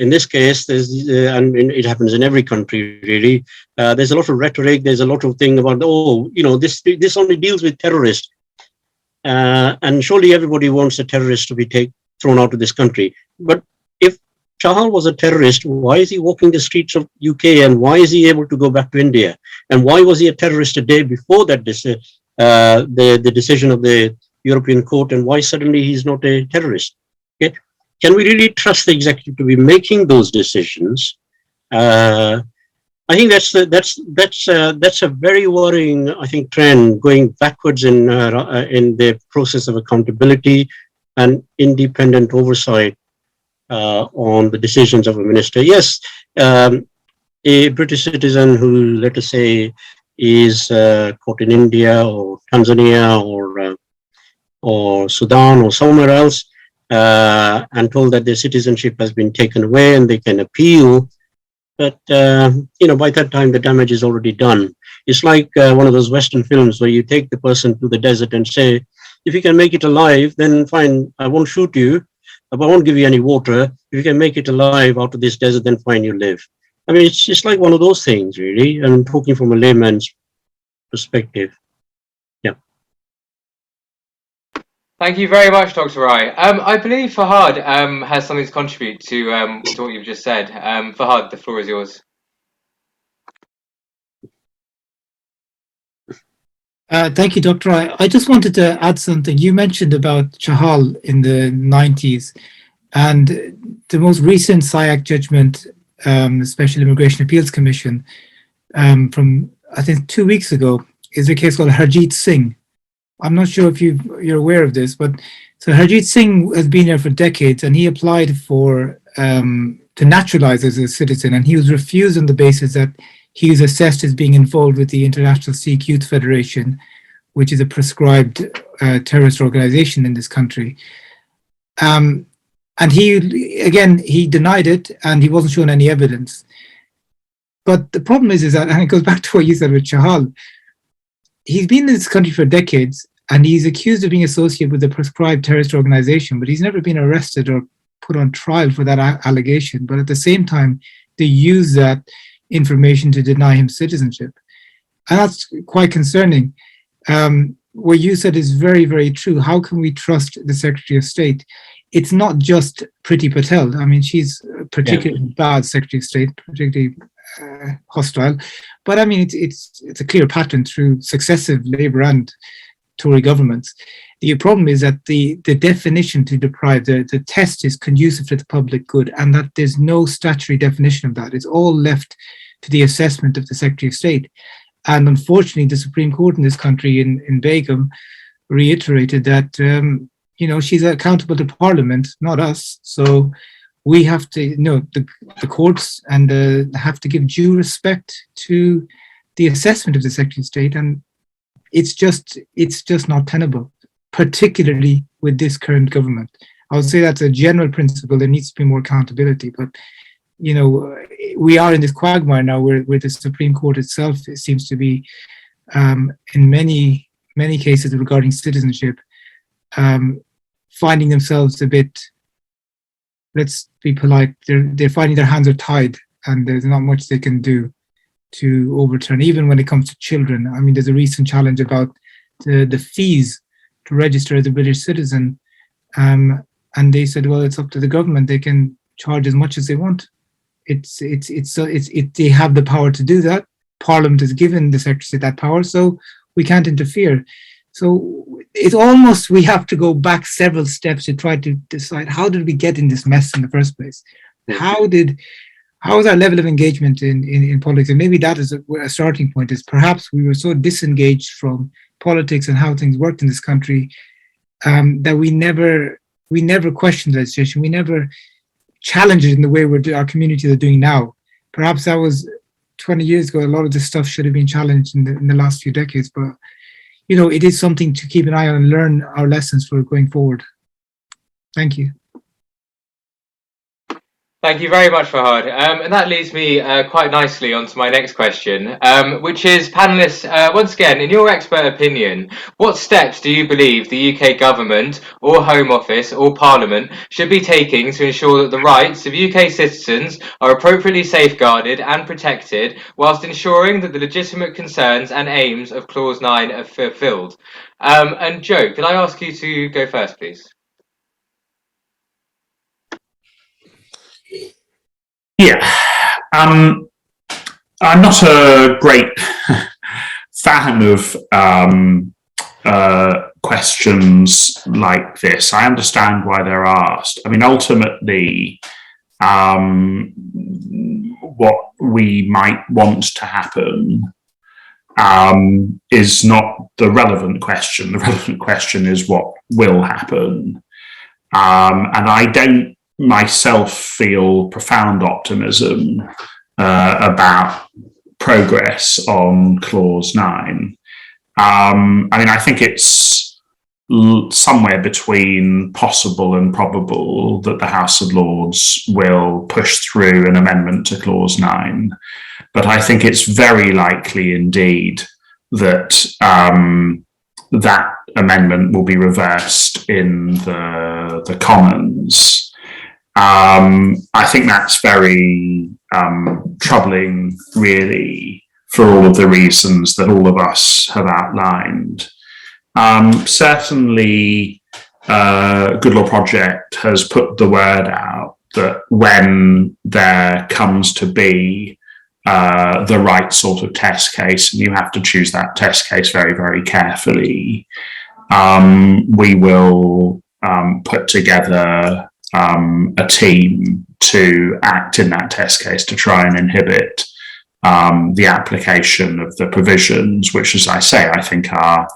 In this case, there's and it happens in every country really. There's a lot of rhetoric. There's a lot of thing about this only deals with terrorists, and surely everybody wants a terrorist to be thrown out of this country. But if Chahal was a terrorist, why is he walking the streets of UK, and why is he able to go back to India? And why was he a terrorist a day before that the decision of the European Court? And why suddenly he's not a terrorist? Okay. Can we really trust the executive to be making those decisions? I think that's a very worrying, I think, trend going backwards in the process of accountability and independent oversight on the decisions of a minister. Yes, a British citizen who, let us say, is caught in India or Tanzania or Sudan or somewhere else, and told that their citizenship has been taken away and they can appeal. But, by that time, the damage is already done. It's like one of those Western films where you take the person to the desert and say, if you can make it alive, then fine, I won't shoot you, but I won't give you any water. If you can make it alive out of this desert, then fine, you live. I mean, it's just like one of those things, really. I'm talking from a layman's perspective. Thank you very much, Dr. Rai. I believe Fahad has something to contribute to what you've just said. Fahad, the floor is yours. Thank you, Dr. Rai. I just wanted to add something. You mentioned about Chahal in the 90s, and the most recent SIAC judgment, the Special Immigration Appeals Commission, from, I think, 2 weeks ago, is a case called Harjeet Singh. I'm not sure if you're aware of this, but so Harjeet Singh has been here for decades, and he applied to naturalize as a citizen, and he was refused on the basis that he was assessed as being involved with the International Sikh Youth Federation, which is a proscribed terrorist organization in this country. And he denied it, and he wasn't shown any evidence. But the problem is that, and it goes back to what you said with Chahal, he's been in this country for decades, and he's accused of being associated with a proscribed terrorist organization, but he's never been arrested or put on trial for that allegation. But at the same time, they use that information to deny him citizenship. And that's quite concerning. What you said is very, very true. How can we trust the Secretary of State? It's not just Priti Patel. I mean, she's a particularly bad Secretary of State, particularly hostile. But I mean, it's a clear pattern through successive Labour and Tory governments. The problem is that the definition to deprive, the test is conducive to the public good, and that there's no statutory definition of that. It's all left to the assessment of the Secretary of State. And unfortunately, the Supreme Court in this country, in Maugham, reiterated that she's accountable to Parliament, not us. So we have to, the courts and have to give due respect to the assessment of the Secretary of State, and it's just not tenable, particularly with this current government. I would say that's a general principle. There needs to be more accountability, but we are in this quagmire now where the Supreme Court itself seems to be, in many cases regarding citizenship, finding themselves a bit, let's be polite, they're finding their hands are tied, and there's not much they can do to overturn, even when it comes to children. I mean, there's a recent challenge about the fees to register as a British citizen, and they said, well, it's up to the government. They can charge as much as they want. They have the power to do that. Parliament has given the Secretary that power, so we can't interfere. So it's almost, we have to go back several steps to try to decide, how did we get in this mess in the first place? How is our level of engagement in politics? And maybe that is a starting point, is perhaps we were so disengaged from politics and how things worked in this country that we never questioned legislation. We never challenged it in the way our communities are doing now. Perhaps that was 20 years ago. A lot of this stuff should have been challenged in the last few decades, but it is something to keep an eye on and learn our lessons for going forward. Thank you. Thank you very much, Fahad. And that leads me quite nicely onto my next question, which is, panelists, once again, in your expert opinion, what steps do you believe the UK government or Home Office or Parliament should be taking to ensure that the rights of UK citizens are appropriately safeguarded and protected, whilst ensuring that the legitimate concerns and aims of Clause 9 are fulfilled? And Joe, could I ask you to go first, please? Yeah, I'm not a great fan of questions like this. I understand why they're asked. I mean, ultimately, what we might want to happen is not the relevant question. The relevant question is what will happen. And I don't myself feel profound optimism about progress on Clause 9. I mean, I think it's somewhere between possible and probable that the House of Lords will push through an amendment to Clause 9. But I think it's very likely indeed that that amendment will be reversed in the Commons. I think that's very troubling, really, for all of the reasons that all of us have outlined. Certainly, Good Law Project has put the word out that when there comes to be the right sort of test case, and you have to choose that test case very, very carefully, we will put together a team to act in that test case to try and inhibit the application of the provisions, which, as I say, I think are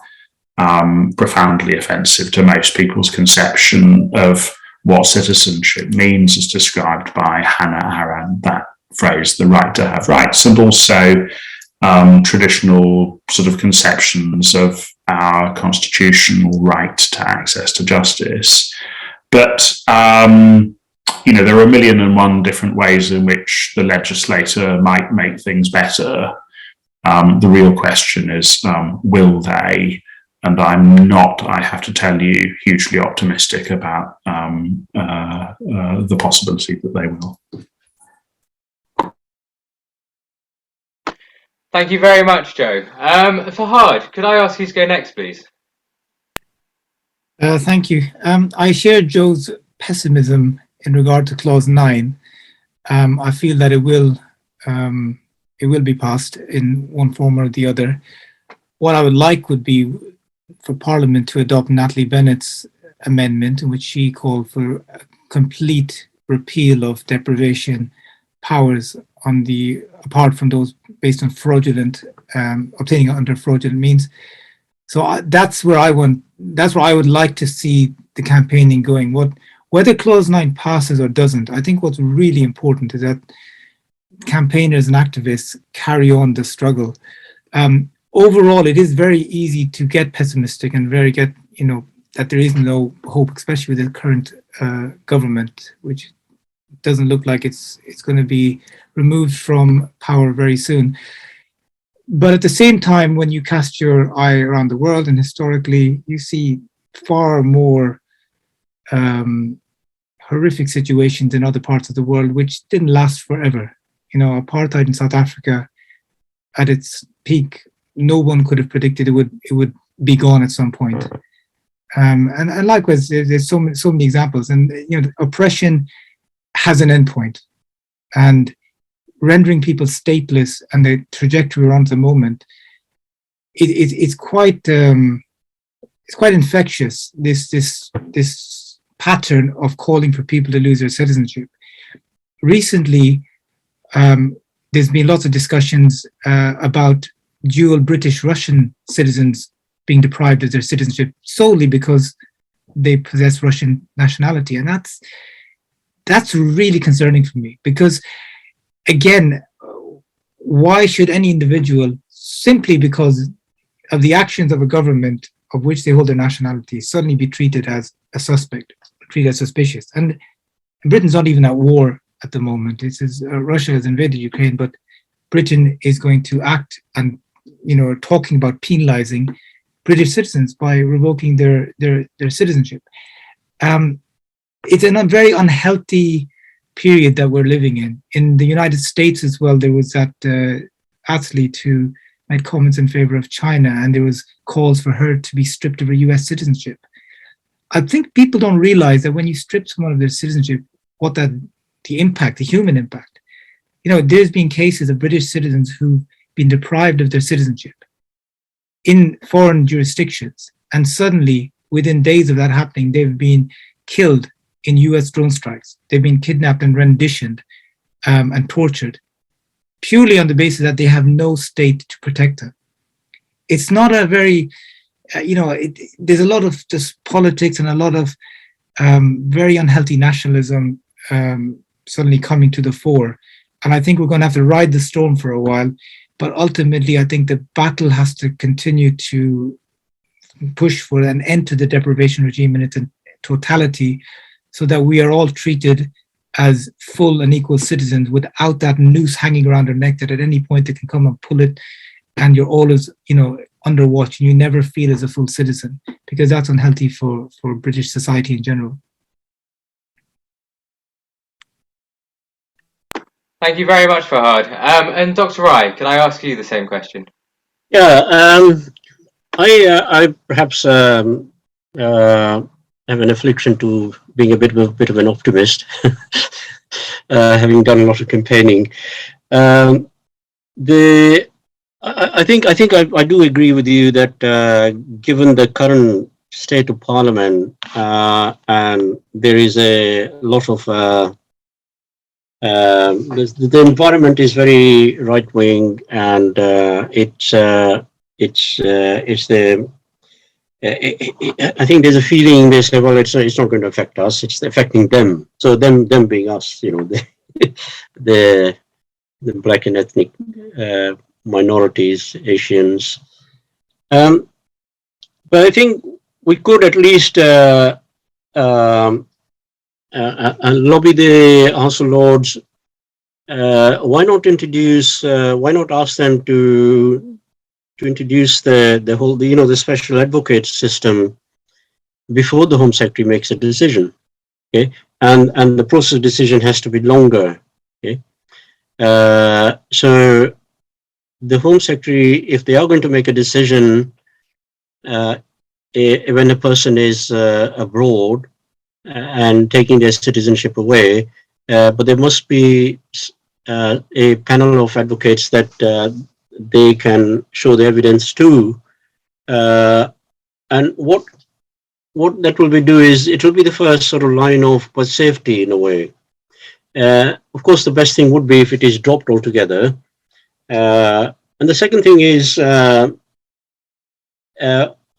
profoundly offensive to most people's conception of what citizenship means, as described by Hannah Arendt, that phrase, the right to have rights, and also traditional sort of conceptions of our constitutional right to access to justice. But, there are a million and one different ways in which the legislator might make things better. The real question is, will they? And I'm not, I have to tell you, hugely optimistic about the possibility that they will. Thank you very much, Joe. Fahad, could I ask you to go next, please? Thank you. I share Joe's pessimism in regard to Clause 9. I feel that it will be passed in one form or the other. What I would like would be for Parliament to adopt Natalie Bennett's amendment, in which she called for a complete repeal of deprivation powers apart from those based on fraudulent, obtaining under fraudulent means. So that's where I would like to see the campaigning going. Whether Clause 9 passes or doesn't, I think what's really important is that campaigners and activists carry on the struggle. Overall, it is very easy to get pessimistic and that there is no hope, especially with the current government, which doesn't look like it's going to be removed from power very soon. But at the same time, when you cast your eye around the world and historically, you see far more horrific situations in other parts of the world, which didn't last forever. Apartheid in South Africa, at its peak, no one could have predicted it would be gone at some point. And likewise, there's so many examples. And oppression has an endpoint. and rendering people stateless, and the trajectory we're on at the moment, it's quite infectious. This pattern of calling for people to lose their citizenship. Recently, there's been lots of discussions about dual British-Russian citizens being deprived of their citizenship solely because they possess Russian nationality, and that's really concerning for me, because again, why should any individual, simply because of the actions of a government of which they hold their nationality, suddenly be treated as a suspect, treated as suspicious? And Britain's not even at war at the moment. It says Russia has invaded Ukraine, but Britain is going to act and, talking about penalizing British citizens by revoking their citizenship. It's a very unhealthy period that we're living in. In the United States as well, there was that athlete who made comments in favor of China, and there was calls for her to be stripped of her US citizenship. I think people don't realize that when you strip someone of their citizenship, the impact, the human impact. There's been cases of British citizens who've been deprived of their citizenship in foreign jurisdictions, and suddenly, within days of that happening, they've been killed in US drone strikes. They've been kidnapped and renditioned and tortured, purely on the basis that they have no state to protect them. It's not a very, there's a lot of just politics and a lot of very unhealthy nationalism suddenly coming to the fore. And I think we're going to have to ride the storm for a while. But ultimately, I think the battle has to continue to push for an end to the deprivation regime in its totality, so that we are all treated as full and equal citizens without that noose hanging around our neck that at any point they can come and pull it, and you're always, under watch, and you never feel as a full citizen, because that's unhealthy for British society in general. Thank you very much, Fahad. And Dr. Rai, can I ask you the same question? Yeah, I perhaps have an affliction to being a bit of an optimist, having done a lot of campaigning. I think I do agree with you that given the current state of Parliament, and there is a lot of the environment is very right wing, and it's the. I think there's a feeling they say, well, it's not going to affect us. It's affecting them. So them being us, the black and ethnic minorities, Asians. But I think we could at least lobby the House of Lords. Why not ask them to introduce the whole, the special advocate system before the Home Secretary makes a decision, okay? And the process of decision has to be longer, okay? So the Home Secretary, if they are going to make a decision when a person is abroad and taking their citizenship away, but there must be a panel of advocates that they can show the evidence to, and what that will do is it will be the first sort of line of safety in a way. Of course, the best thing would be if it is dropped altogether. And the second thing is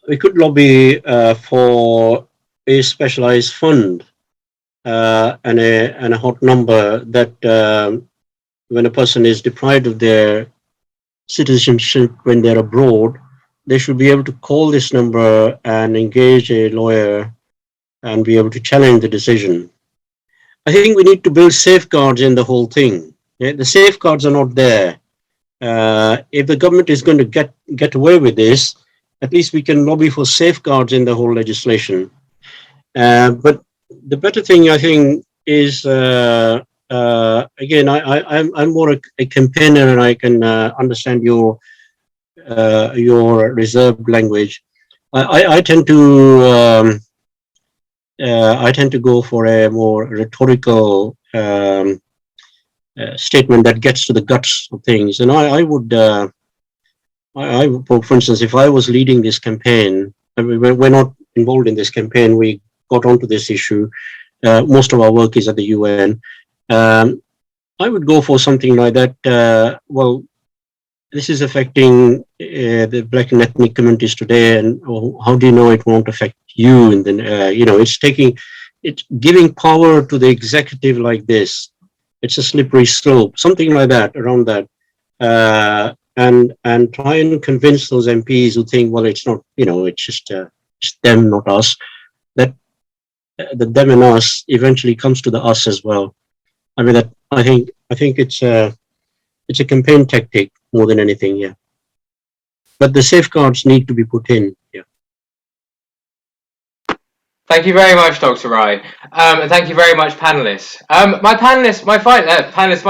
we could lobby for a specialized fund and a hot number that when a person is deprived of their citizenship when they're abroad, they should be able to call this number and engage a lawyer and be able to challenge the decision. I think we need to build safeguards in the whole thing. Yeah? The safeguards are not there. If the government is going to get away with this, at least we can lobby for safeguards in the whole legislation. But the better thing, I think, is again, I'm more a campaigner, and I can understand your reserved language. I tend to go for a more rhetorical statement that gets to the guts of things. And I would, for instance, if I was leading this campaign, we're not involved in this campaign, we got onto this issue. Most of our work is at the UN. I would go for something like that. Well, this is affecting the Black and ethnic communities today, and how do you know it won't affect you? And then, it's giving power to the executive like this. It's a slippery slope, something like that, around that. And try and convince those MPs who think, well, it's not, it's just it's them, not us, that the them and us eventually comes to the us as well. I mean, that I think it's a campaign tactic more than anything, yeah. But the safeguards need to be put in, yeah. Thank you very much, Dr. Rai. And thank you very much, panelists. My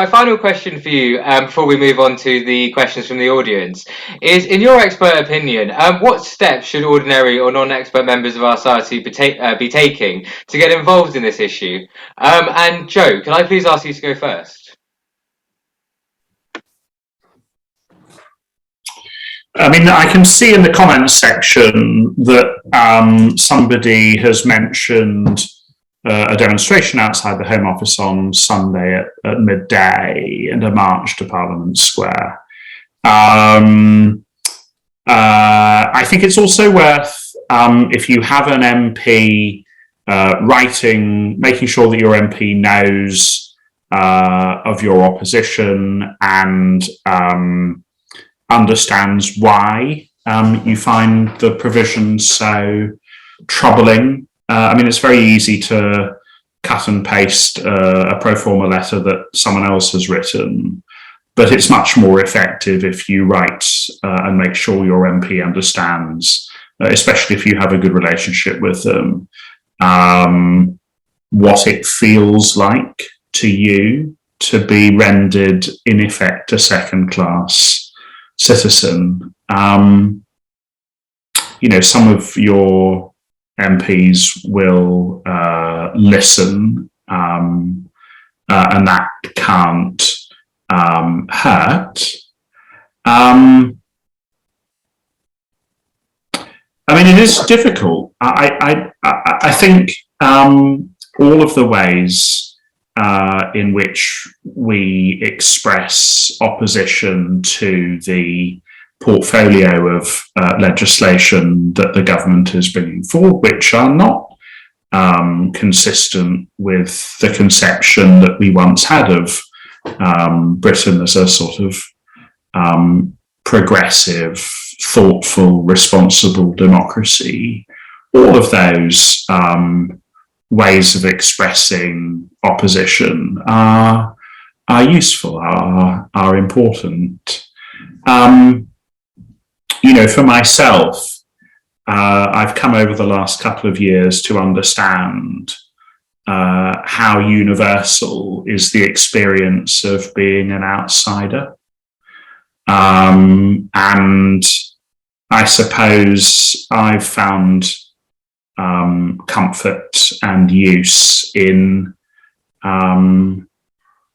final question for you, before we move on to the questions from the audience, is, in your expert opinion, what steps should ordinary or non-expert members of our society be taking to get involved in this issue? And Joe, can I please ask you to go first? I mean, I can see in the comments section that somebody has mentioned a demonstration outside the Home Office on Sunday at midday and a march to Parliament Square. I think it's also worth, if you have an MP, making sure that your MP knows of your opposition and understands why you find the provisions so troubling. I mean, it's very easy to cut and paste a pro forma letter that someone else has written, but it's much more effective if you write and make sure your MP understands, especially if you have a good relationship with them, what it feels like to you to be rendered, in effect, a second-class citizen. Some of your MPs will listen, and that can't hurt. I mean, it is difficult. I think all of the ways in which we express opposition to the portfolio of legislation that the government is bringing forward, which are not consistent with the conception that we once had of Britain as a sort of progressive, thoughtful, responsible democracy. All of those ways of expressing opposition are useful, are important. For myself, I've come over the last couple of years to understand how universal is the experience of being an outsider. And I suppose I've found comfort and use in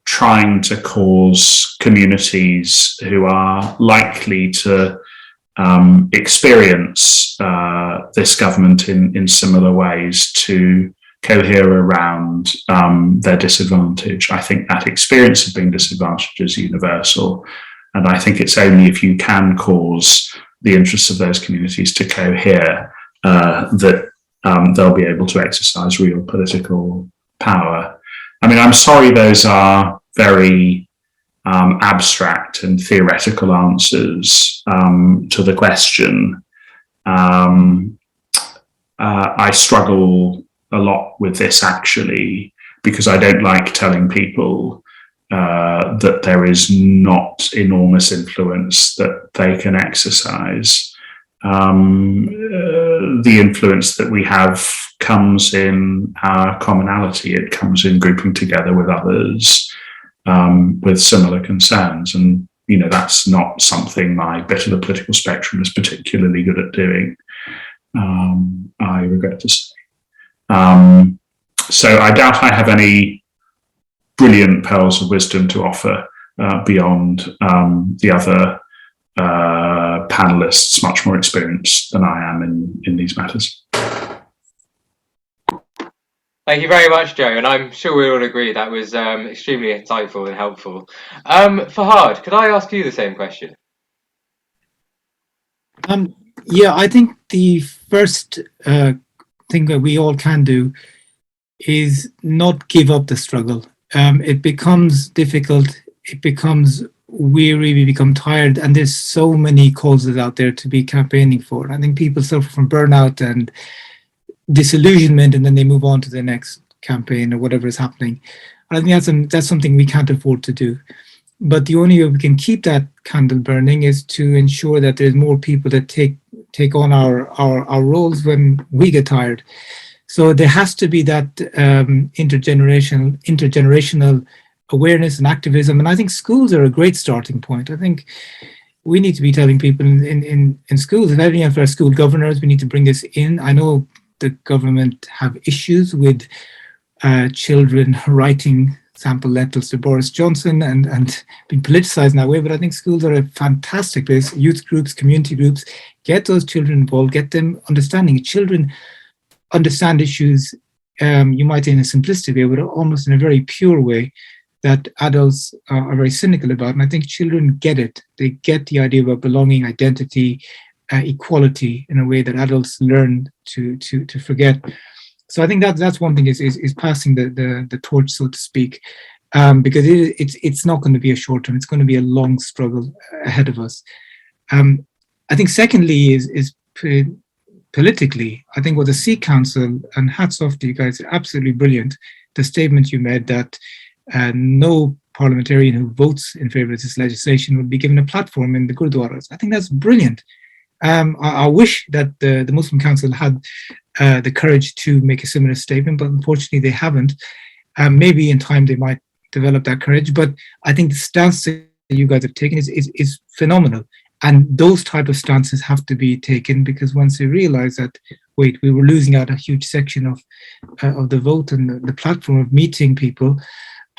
trying to cause communities who are likely to experience this government in similar ways to cohere around their disadvantage. I think that experience of being disadvantaged is universal, and I think it's only if you can cause the interests of those communities to cohere that they'll be able to exercise real political power. I mean, I'm sorry those are very abstract and theoretical answers to the question. I struggle a lot with this, actually, because I don't like telling people that there is not enormous influence that they can exercise. The influence that we have comes in our commonality. It comes in grouping together with others with similar concerns. And, that's not something my bit of the political spectrum is particularly good at doing, I regret to say. So I doubt I have any brilliant pearls of wisdom to offer beyond the other panelists, much more experienced than I am in these matters. Thank you very much, Joe, and I'm sure we all agree that was extremely insightful and helpful. Fahad, could I ask you the same question? Yeah, I think the first thing that we all can do is not give up the struggle. It becomes difficult, it becomes weary, we become tired, and there's so many causes out there to be campaigning for. I think people suffer from burnout and disillusionment, and then they move on to the next campaign or whatever is happening. I think that's something we can't afford to do. But the only way we can keep that candle burning is to ensure that there's more people that take on our roles when we get tired. So there has to be that intergenerational awareness and activism. And I think schools are a great starting point. I think we need to be telling people in schools, if any of our school governors, we need to bring this in. I know the government have issues with children writing sample letters to Boris Johnson and being politicized in that way, but I think schools are a fantastic place. Youth groups, community groups, get those children involved, get them understanding. Children understand issues, you might in a simplistic way, but almost in a very pure way that adults are very cynical about. And I think children get it. They get the idea about belonging, identity, equality in a way that adults learn to forget. So I think that's one thing is passing the torch, so to speak, because it's not going to be a short term. It's going to be a long struggle ahead of us. I think secondly is politically, I think what the Sikh Council, and hats off to you guys, are absolutely brilliant. The statement you made that no parliamentarian who votes in favour of this legislation would be given a platform in the Gurdwaras. I think that's brilliant. I wish that the Muslim Council had the courage to make a similar statement, but unfortunately they haven't. Maybe in time they might develop that courage, but I think the stance that you guys have taken is phenomenal. And those type of stances have to be taken, because once they realize that, wait, we were losing out a huge section of the vote and the platform of meeting people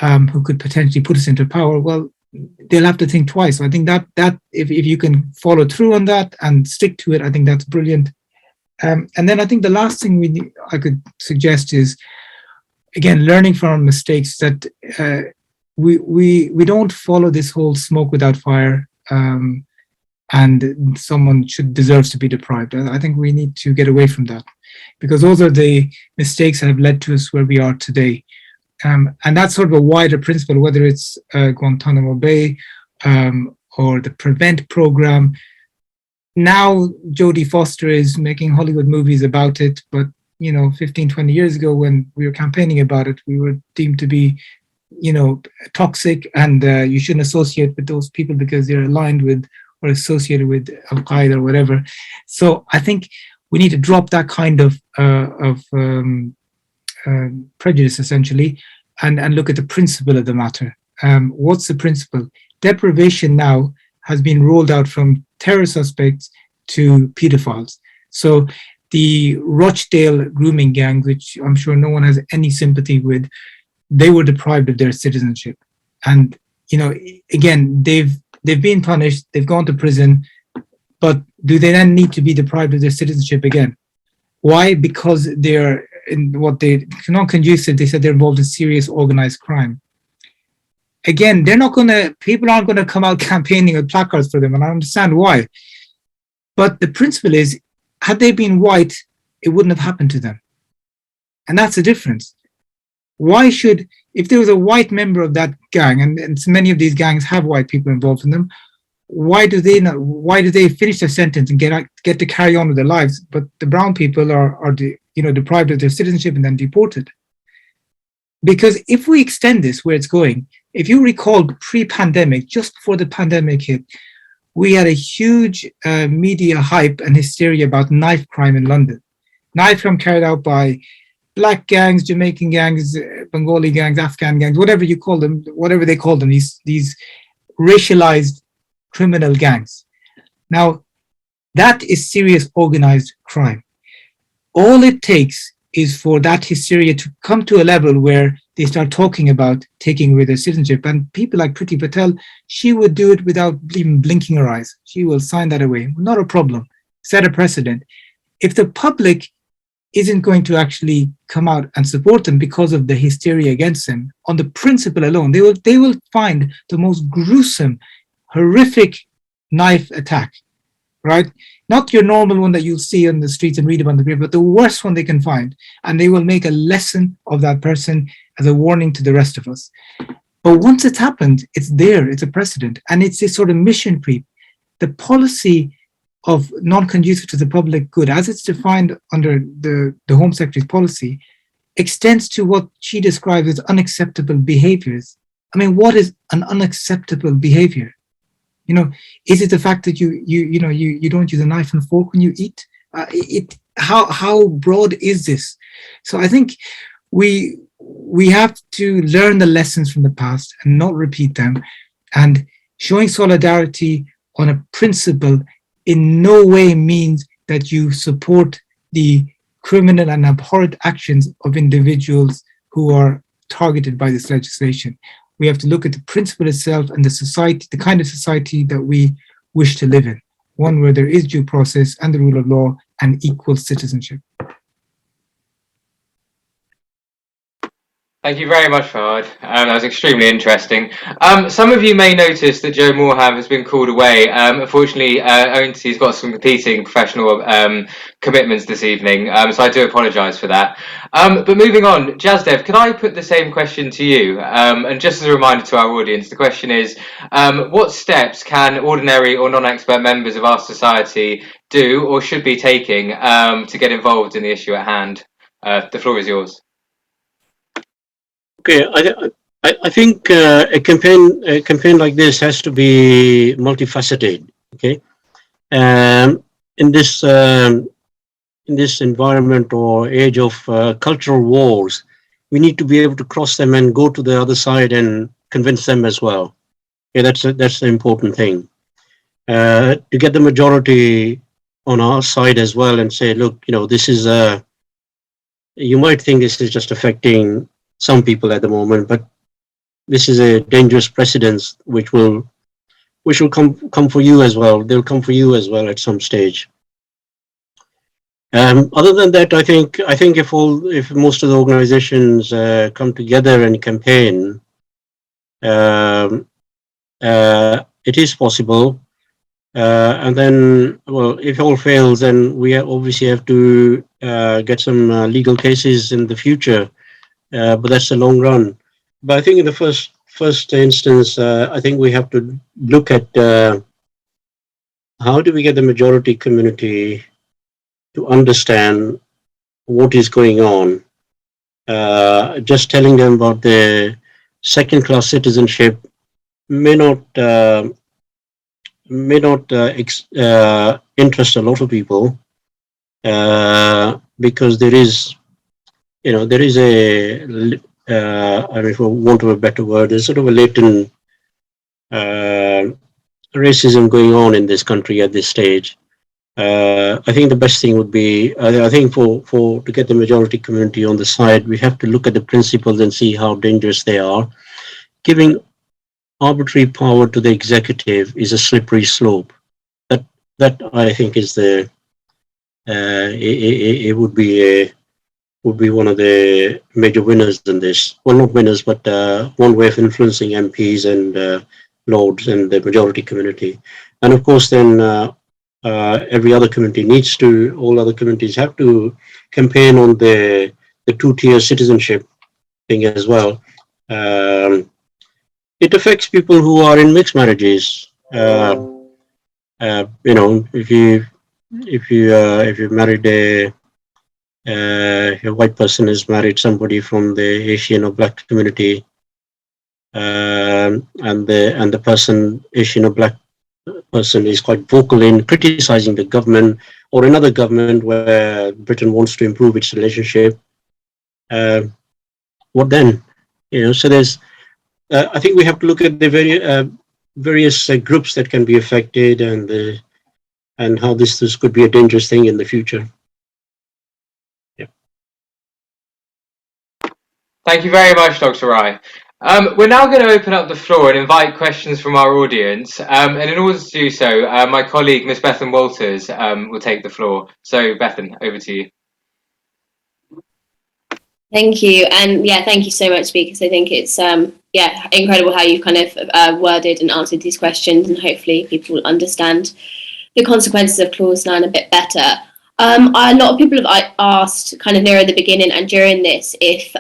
who could potentially put us into power, well, they'll have to think twice. So I think that if you can follow through on that and stick to it, I think that's brilliant. And then I think the last thing I could suggest is, again, learning from our mistakes, that we don't follow this whole smoke without fire, and someone deserves to be deprived. I think we need to get away from that, because those are the mistakes that have led to us where we are today. And that's sort of a wider principle, whether it's Guantanamo Bay or the Prevent program. Now Jodie Foster is making Hollywood movies about it, but 15, 20 years ago when we were campaigning about it, we were deemed to be toxic, and you shouldn't associate with those people because they're aligned with or associated with Al-Qaeda or whatever. So I think we need to drop that kind of prejudice, essentially, and look at the principle of the matter. What's the principle? Deprivation now has been rolled out from terror suspects to pedophiles. So the Rochdale grooming gang, which I'm sure no one has any sympathy with, they were deprived of their citizenship. And, again, they've been punished, they've gone to prison, but do they then need to be deprived of their citizenship again? Why? Because they're in what they not conducive. They said they're involved in serious organized crime. Again, people aren't going to come out campaigning with placards for them, and I understand why. But the principle is, had they been white, it wouldn't have happened to them. And that's the difference. Why should, if there was a white member of that gang, and many of these gangs have white people involved in them, why do they finish their sentence and get to carry on with their lives, but the brown people are deprived of their citizenship and then deported? Because if we extend this where it's going, if you recall pre-pandemic, just before the pandemic hit, we had a huge media hype and hysteria about knife crime in London. Knife crime carried out by black gangs, Jamaican gangs, Bengali gangs, Afghan gangs, whatever you call them, whatever they call them, these racialized criminal gangs. Now, that is serious organized crime. All it takes is for that hysteria to come to a level where they start talking about taking away their citizenship. And people like Priti Patel, she would do it without even blinking her eyes. She will sign that away. Not a problem. Set a precedent. If the public isn't going to actually come out and support them because of the hysteria against them, on the principle alone, they will find the most gruesome, horrific knife attack, right? Not your normal one that you'll see on the streets and read about in the paper, but the worst one they can find. And they will make a lesson of that person as a warning to the rest of us. But once it's happened, it's there, it's a precedent. And it's this sort of mission creep. The policy of non-conducive to the public good, as it's defined under the Home Secretary's policy, extends to what she describes as unacceptable behaviors. I mean, what is an unacceptable behavior? You know, is it the fact that you don't use a knife and fork when you eat? How broad is this? So I think we have to learn the lessons from the past and not repeat them. And showing solidarity on a principle in no way means that you support the criminal and abhorrent actions of individuals who are targeted by this legislation. We have to look at the principle itself and the society, the kind of society that we wish to live in, one where there is due process and the rule of law and equal citizenship. Thank you very much, Fahad. That was extremely interesting. Some of you may notice that Joe Maugham has been called away. Unfortunately, he's got some competing professional commitments this evening, so I do apologise for that. But moving on, Jasdev, could I put the same question to you? And just as a reminder to our audience, the question is, what steps can ordinary or non-expert members of our society do or should be taking to get involved in the issue at hand? The floor is yours. Okay, I think a campaign like this has to be multifaceted. Okay, in this environment or age of cultural wars, we need to be able to cross them and go to the other side and convince them as well. Okay, that's the important thing. To get the majority on our side as well and say, look, this is you might think this is just affecting some people at the moment, but this is a dangerous precedence which will come for you as well. They'll come for you as well at some stage. Other than that, I think if most of the organizations come together and campaign, it is possible. And then, well, if all fails, then we obviously have to get some legal cases in the future. But that's a long run. But I think in the first instance, I think we have to look at how do we get the majority community to understand what is going on. Just telling them about the second-class citizenship may not interest a lot of people because there is a, I mean, for want of a better word, there's sort of a latent racism going on in this country at this stage. I think the best thing would be, I think to get the majority community on the side, we have to look at the principles and see how dangerous they are. Giving arbitrary power to the executive is a slippery slope. That I think is it would be one of the major winners in this. Well, not winners, but one way of influencing MPs and lords and the majority community. And of course, then every other community all other communities have to campaign on the two-tier citizenship thing as well. It affects people who are in mixed marriages. If you married a white person is married somebody from the Asian or black community, and the person, Asian or black person, is quite vocal in criticizing the government or another government where Britain wants to improve its relationship. What then? So there's. I think we have to look at the various groups that can be affected and how this could be a dangerous thing in the future. Thank you very much, Dr. Rai. We're now going to open up the floor and invite questions from our audience. And in order to do so, my colleague, Miss Bethan Walters, will take the floor. So, Bethan, over to you. Thank you. And yeah, thank you so much, speakers. I think it's incredible how you've kind of worded and answered these questions, and hopefully people will understand the consequences of Clause 9 a bit better. A lot of people have asked kind of nearer the beginning and during this if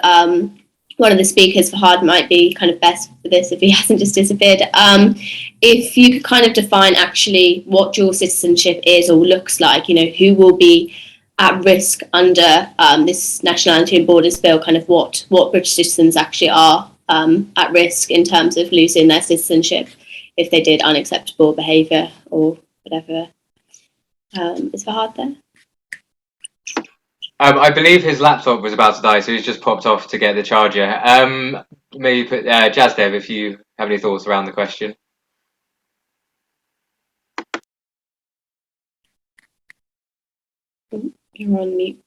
one of the speakers, Fahad, might be kind of best for this if he hasn't just disappeared. If you could kind of define actually what dual citizenship is or looks like, you know, who will be at risk under this Nationality and Borders Bill, kind of what British citizens actually are at risk in terms of losing their citizenship if they did unacceptable behaviour or whatever. Is Fahad there? I believe his laptop was about to die, so he's just popped off to get the charger. Maybe put Jasdev, if you have any thoughts around the question. You're on mute.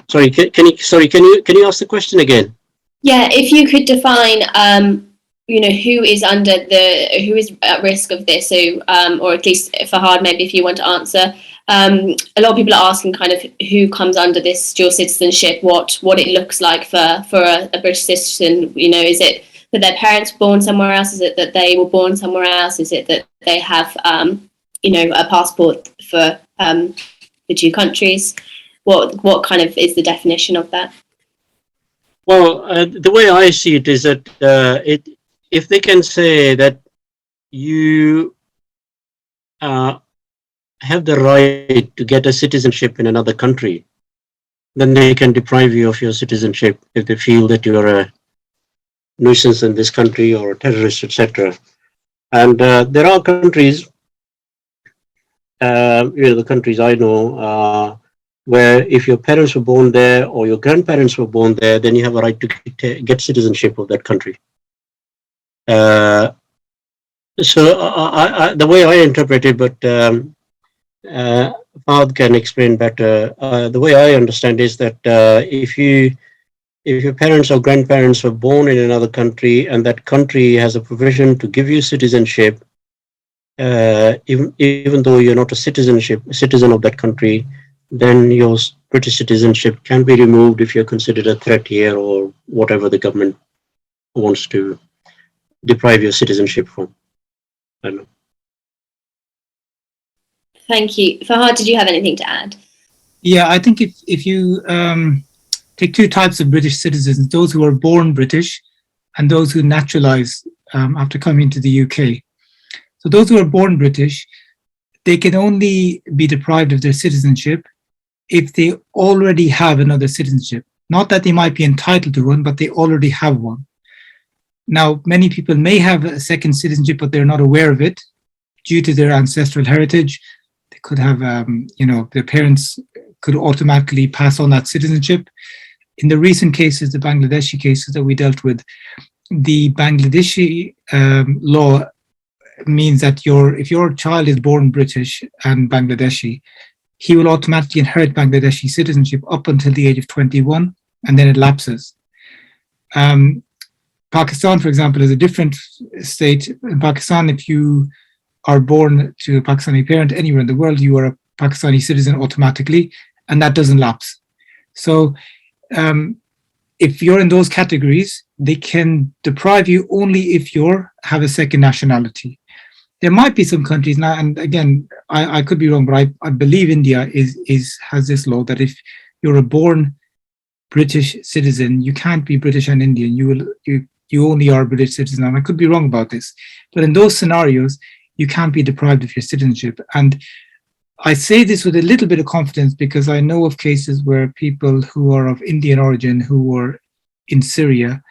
Sorry, can you ask the question again? Yeah, if you could define, you know, who is at risk of this, so or at least Fahad, maybe if you want to answer. A lot of people are asking kind of who comes under this dual citizenship, what it looks like for a British citizen. You know, is it that their parents were born somewhere else? Is it that they were born somewhere else? Is it that they have you know, a passport for the two countries? What kind of is the definition of that? Well, the way I see it is that if they can say that you have the right to get a citizenship in another country, then they can deprive you of your citizenship if they feel that you are a nuisance in this country or a terrorist, etc. And there are countries, you know, the countries I know, where if your parents were born there or your grandparents were born there, then you have a right to get citizenship of that country. So the way I interpret it, but Fahad can explain better. The way I understand is that if your parents or grandparents were born in another country and that country has a provision to give you citizenship, even though you're not a citizen of that country, then your British citizenship can be removed if you're considered a threat here or whatever the government wants to deprive your citizenship from. I don't know. Thank you. Fahad, did you have anything to add? Yeah, I think if you take two types of British citizens, those who are born British and those who naturalise after coming to the UK. So those who are born British, they can only be deprived of their citizenship if they already have another citizenship. Not that they might be entitled to one, but they already have one. Now, many people may have a second citizenship, but they're not aware of it due to their ancestral heritage. They could have, you know, their parents could automatically pass on that citizenship. In the recent cases, the Bangladeshi cases that we dealt with, the Bangladeshi law means that if your child is born British and Bangladeshi, he will automatically inherit Bangladeshi citizenship up until the age of 21, and then it lapses. Pakistan, for example, is a different state. In Pakistan, if you are born to a Pakistani parent anywhere in the world, you are a Pakistani citizen automatically, and that doesn't lapse. So if you're in those categories, they can deprive you only if you have a second nationality. There might be some countries now, and again, I could be wrong, but I believe India has this law that if you're a born British citizen, you can't be British and Indian. You only are a British citizen, and I could be wrong about this. But in those scenarios, you can't be deprived of your citizenship. And I say this with a little bit of confidence because I know of cases where people who are of Indian origin who were in Syria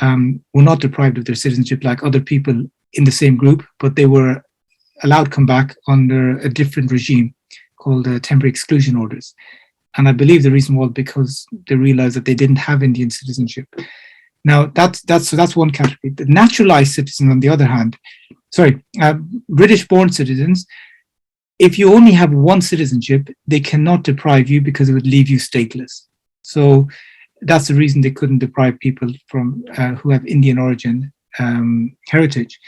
were not deprived of their citizenship like other people in the same group, but they were allowed to come back under a different regime called temporary exclusion orders. And I believe the reason was because they realized that they didn't have Indian citizenship. Now, that's one category. The naturalized citizens, on the other hand, British-born citizens, if you only have one citizenship, they cannot deprive you because it would leave you stateless. So that's the reason they couldn't deprive people from who have Indian origin heritage.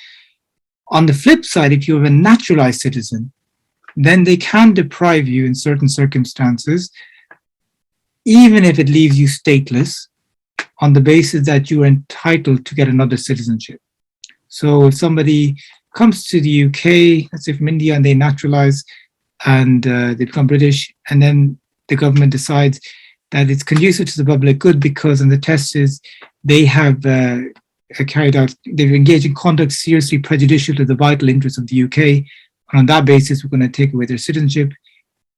On the flip side, if you have a naturalized citizen, then they can deprive you in certain circumstances, even if it leaves you stateless, on the basis that you are entitled to get another citizenship. So if somebody comes to the UK, let's say from India, and they naturalize and they become British, and then the government decides that it's conducive to the public good because, and the test is, they have carried out, they've engaged in conduct seriously prejudicial to the vital interests of the UK, and on that basis, we're going to take away their citizenship.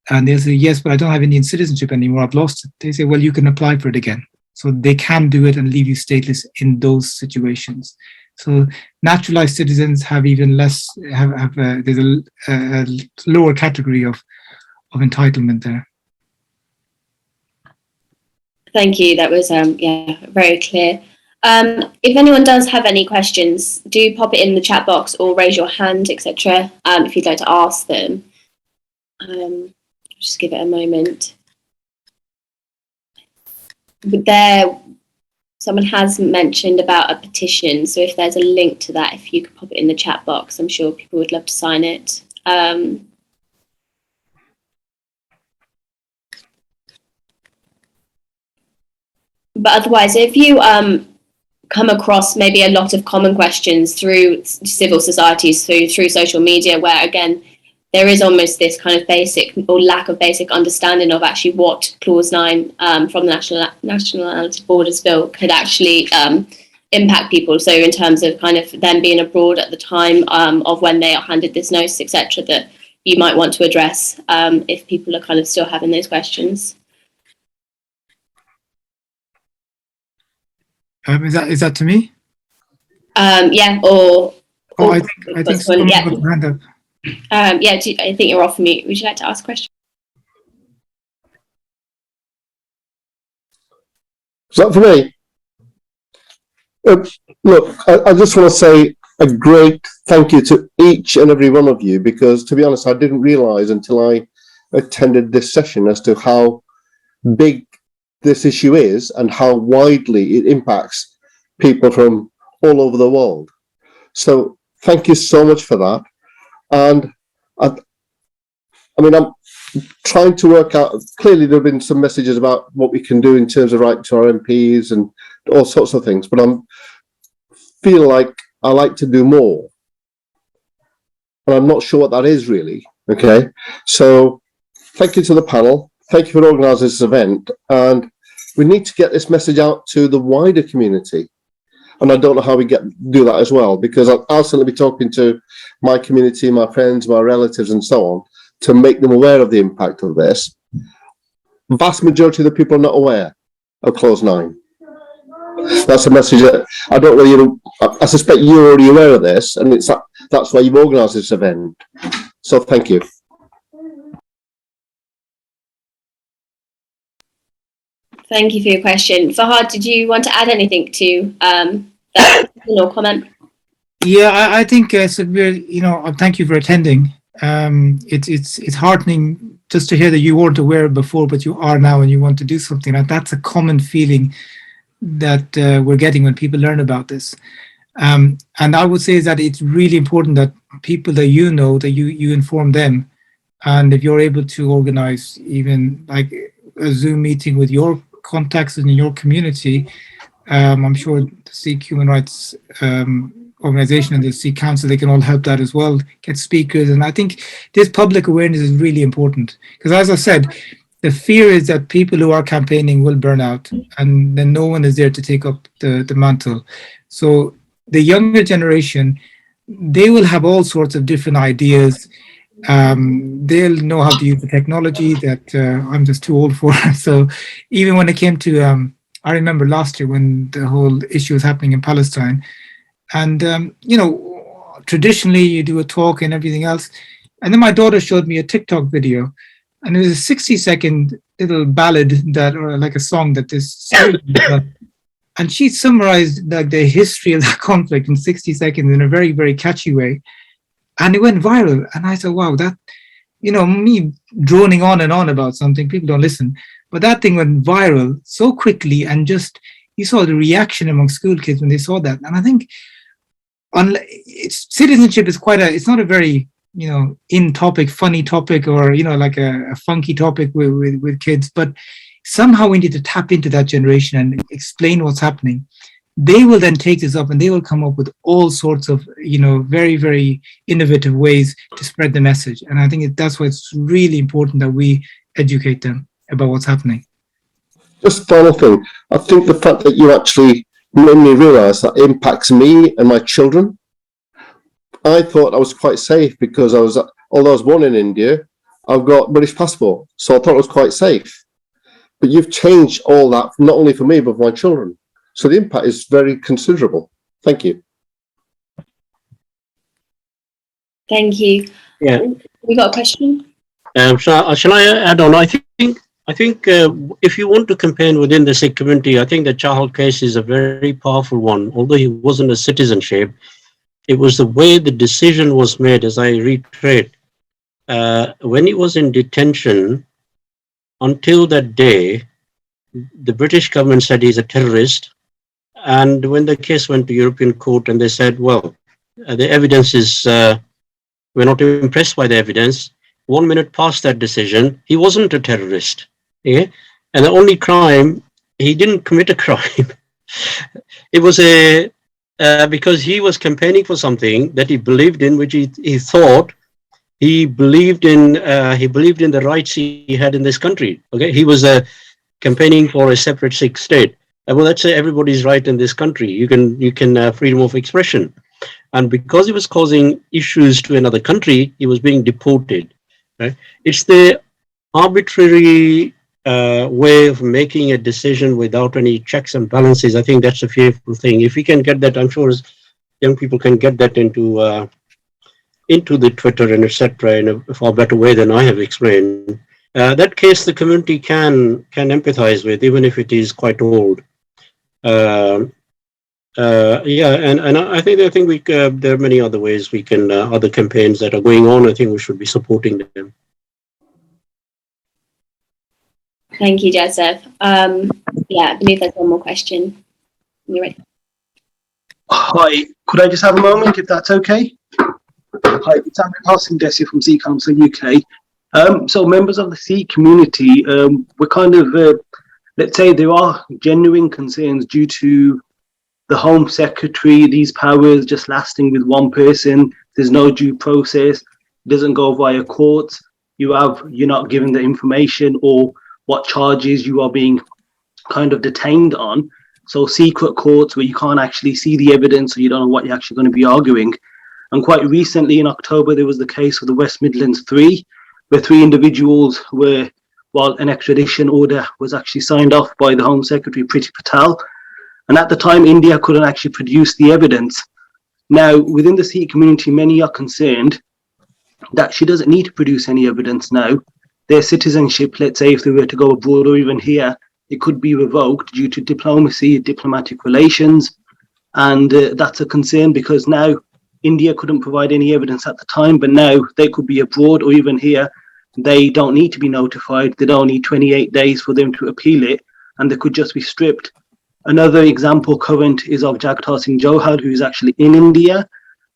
And they'll say, yes, but I don't have Indian citizenship anymore, I've lost it. They say, well, you can apply for it again. So they can do it and leave you stateless in those situations. So naturalized citizens have even less, there's a lower category of entitlement there. Thank you. That was very clear. If anyone does have any questions, do pop it in the chat box or raise your hand, etc. If you'd like to ask them. Just give it a moment. But someone has mentioned about a petition, so if there's a link to that, if you could pop it in the chat box, I'm sure people would love to sign it. But otherwise, if you come across maybe a lot of common questions through civil societies, through social media, where again, there is almost this kind of basic or lack of basic understanding of actually what Clause 9 from the Nationality Borders Bill could actually impact people. So in terms of kind of them being abroad at the time of when they are handed this notice, etc., that you might want to address if people are kind of still having those questions. Is that to me? Yeah, or I think someone got their hand up. I think you're off mute. Would you like to ask a question? Is that for me? Look, I just want to say a great thank you to each and every one of you, because to be honest, I didn't realise until I attended this session as to how big this issue is and how widely it impacts people from all over the world. So thank you so much for that. And I mean, I'm trying to work out, clearly there have been some messages about what we can do in terms of right to our MPs and all sorts of things, but I feel like I like to do more. And I'm not sure what that is really, okay? So thank you to the panel. Thank you for organising this event. And we need to get this message out to the wider community. And I don't know how we do that as well, because I'll certainly be talking to my community, my friends, my relatives, and so on, to make them aware of the impact of this. The vast majority of the people are not aware of Clause 9. That's a message that I don't really, I suspect you're already aware of this, and that's why you've organised this event. So thank you. Thank you for your question. Fahad, did you want to add anything to that or comment? Yeah, I think Sabir, thank you for attending. It's heartening just to hear that you weren't aware before, but you are now, and you want to do something. And that's a common feeling that we're getting when people learn about this. And I would say that it's really important that people that you know, that you inform them. And if you're able to organize even like a Zoom meeting with your contacts in your community, I'm sure the Sikh Human Rights Organization and the Sikh Council, they can all help that as well, get speakers. And I think this public awareness is really important, because as I said, the fear is that people who are campaigning will burn out, and then no one is there to take up the mantle. So the younger generation, they will have all sorts of different ideas. They'll know how to use the technology that I'm just too old for. So even when it came to, I remember last year when the whole issue was happening in Palestine, and traditionally you do a talk and everything else, and then my daughter showed me a TikTok video, and it was a 60-second little ballad or like a song that this and she summarized like the history of that conflict in 60 seconds in a very, very catchy way. And it went viral. And I said, wow, me droning on and on about something, people don't listen. But that thing went viral so quickly, and just you saw the reaction among school kids when they saw that. And I think citizenship is it's not a very in topic, funny topic, or like a funky topic with kids. But somehow we need to tap into that generation and explain what's happening. They will then take this up, and they will come up with all sorts of very, very innovative ways to spread the message. And I think that's why it's really important that we educate them about what's happening. Just final thing, I think the fact that you actually made me realise that impacts me and my children. I thought I was quite safe because although I was born in India, I've got British passport, so I thought it was quite safe. But you've changed all that, not only for me, but for my children. So the impact is very considerable. Thank you. Thank you. Yeah. We got a question? Shall I add on? I think if you want to campaign within the Sikh community, I think the Chahal case is a very powerful one. Although he wasn't a citizenship, it was the way the decision was made, as I reiterate. When he was in detention, until that day, the British government said he's a terrorist. And when the case went to European court and they said, well, the evidence is, we're not impressed by the evidence. 1 minute past that decision, he wasn't a terrorist. Yeah? And the only crime, he didn't commit a crime. It was because he was campaigning for something that he believed in, which he thought he believed in the rights he had in this country. Okay, he was campaigning for a separate Sikh state. Well, let's say everybody's right in this country. You can freedom of expression, and because he was causing issues to another country, he was being deported. Right? It's the arbitrary way of making a decision without any checks and balances. I think that's a fearful thing. If we can get that, I'm sure young people can get that into the Twitter and etc. in a far better way than I have explained. That case, the community can empathize with, even if it is quite old. And I think we there are many other ways we can other campaigns that are going on. I think we should be supporting them. Thank you, Jasdev. I believe there's one more question. You ready? Hi, could I just have a moment, if that's okay? Hi, it's Andrew Passing Desi from Sikh Council UK. So members of the Sikh community, we're kind of, let's say there are genuine concerns due to the Home Secretary, these powers just lasting with one person. There's no due process. It doesn't go via courts. You're not given the information or what charges you are being kind of detained on. So secret courts where you can't actually see the evidence, or you don't know what you're actually going to be arguing. And quite recently in October, there was the case of the West Midlands 3, where 3 individuals were, while an extradition order was actually signed off by the Home Secretary, Priti Patel. And at the time, India couldn't actually produce the evidence. Now, within the Sikh community, many are concerned that she doesn't need to produce any evidence now. Their citizenship, let's say if they were to go abroad or even here, it could be revoked due to diplomacy, diplomatic relations. And that's a concern because now India couldn't provide any evidence at the time, but now they could be abroad or even here. They don't need to be notified. They don't need 28 days for them to appeal it, and they could just be stripped. Another example current is of Jagtar Singh Johar, who is actually in India.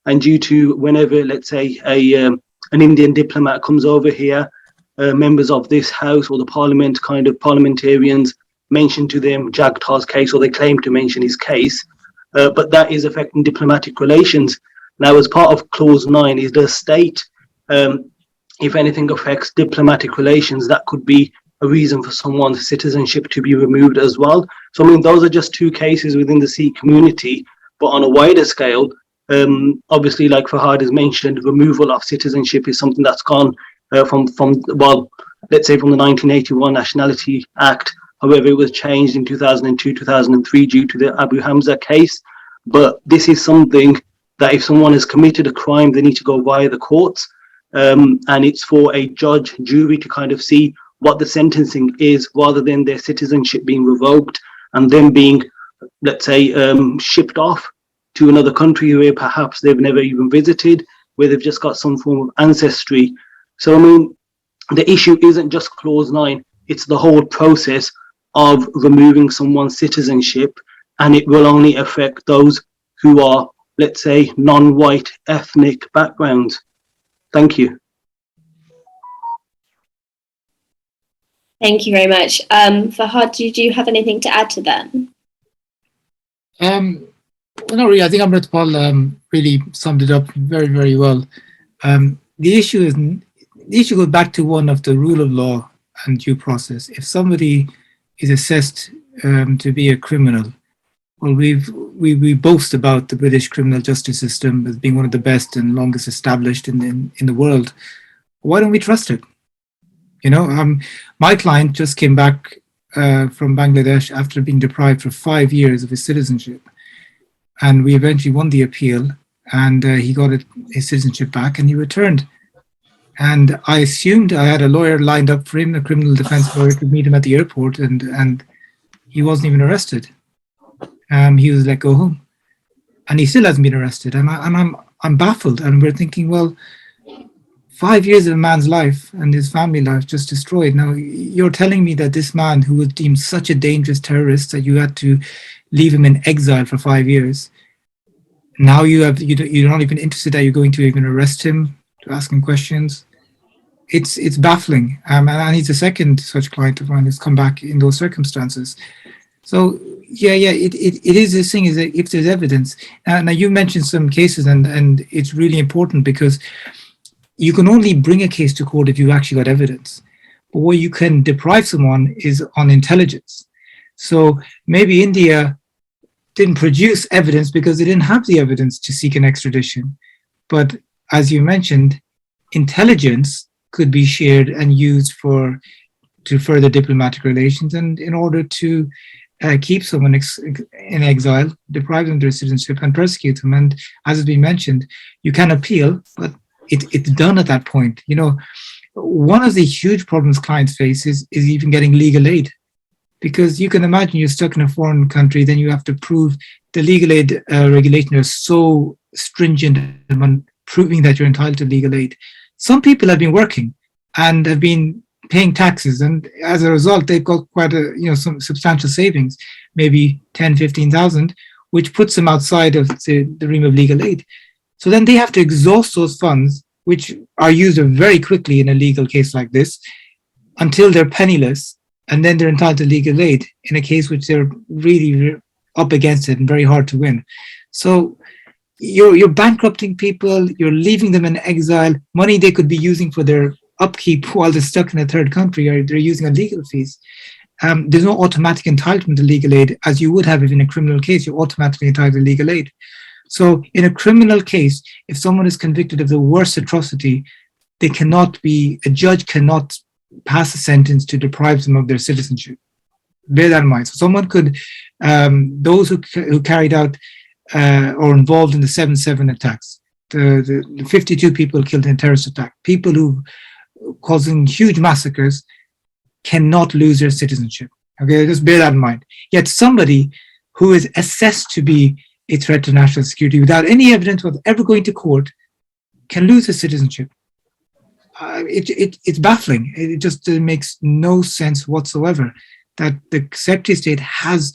And due to whenever, let's say, an Indian diplomat comes over here, members of this house or the parliament, kind of parliamentarians, mention to them Jagtar's case, or they claim to mention his case. But that is affecting diplomatic relations. Now, as part of Clause 9, is the state, if anything affects diplomatic relations, that could be a reason for someone's citizenship to be removed as well. So, I mean, those are just 2 cases within the Sikh community, but on a wider scale, obviously, like Fahad has mentioned, removal of citizenship is something that's gone from let's say from the 1981 Nationality Act. However, it was changed in 2002, 2003 due to the Abu Hamza case. But this is something that if someone has committed a crime, they need to go via the courts. And it's for a judge, jury to kind of see what the sentencing is, rather than their citizenship being revoked and them being, let's say, shipped off to another country where perhaps they've never even visited, where they've just got some form of ancestry. So, I mean, the issue isn't just clause 9, it's the whole process of removing someone's citizenship, and it will only affect those who are, let's say, non-white ethnic backgrounds. Thank you. Thank you very much. Fahad, did you have anything to add to that? Well, not really. I think Amritpal really summed it up very, very well. The issue goes back to one of the rule of law and due process. If somebody is assessed to be a criminal, well, we boast about the British criminal justice system as being one of the best and longest established in the world. Why don't we trust it? You know, my client just came back from Bangladesh after being deprived for 5 years of his citizenship, and we eventually won the appeal, and he got his citizenship back, and he returned. And I assumed I had a lawyer lined up for him, a criminal defense lawyer, to meet him at the airport, and he wasn't even arrested. He was let go home, and he still hasn't been arrested. And I'm baffled. And we're thinking, well, 5 years of a man's life and his family life just destroyed. Now you're telling me that this man, who was deemed such a dangerous terrorist that you had to leave him in exile for 5 years, now you're not even interested that you're going to even arrest him, to ask him questions. It's baffling. And he's the second such client of mine who's come back in those circumstances. So it is this thing, is that if there's evidence. Now you mentioned some cases, and it's really important, because you can only bring a case to court if you actually got evidence. But where you can deprive someone is on intelligence. So maybe India didn't produce evidence because they didn't have the evidence to seek an extradition. But as you mentioned, intelligence could be shared and used to further diplomatic relations, and in order to keep someone in exile, deprive them of their citizenship, and persecute them. And as has been mentioned, you can appeal, but it's done at that point. You know, one of the huge problems clients face is even getting legal aid, because you can imagine you're stuck in a foreign country, then you have to prove the legal aid regulations are so stringent on proving that you're entitled to legal aid. Some people have been working and have been paying taxes, and as a result, they've got quite some substantial savings, maybe 10, 15,000, which puts them outside of the realm of legal aid. So then they have to exhaust those funds, which are used very quickly in a legal case like this, until they're penniless, and then they're entitled to legal aid in a case which they're really up against it and very hard to win. So you're bankrupting people, you're leaving them in exile, money they could be using for their upkeep while they're stuck in a third country, or they're using on legal fees. There's no automatic entitlement to legal aid, as you would have if in a criminal case, you're automatically entitled to legal aid. So in a criminal case, if someone is convicted of the worst atrocity, a judge cannot pass a sentence to deprive them of their citizenship. Bear that in mind. So someone could, those who carried out or involved in the 7/7 attacks, the 52 people killed in a terrorist attack, people who causing huge massacres, cannot lose their citizenship. Okay, just bear that in mind. Yet somebody who is assessed to be a threat to national security without any evidence of ever going to court can lose his citizenship. It's baffling. It just makes no sense whatsoever that the Secretary of State has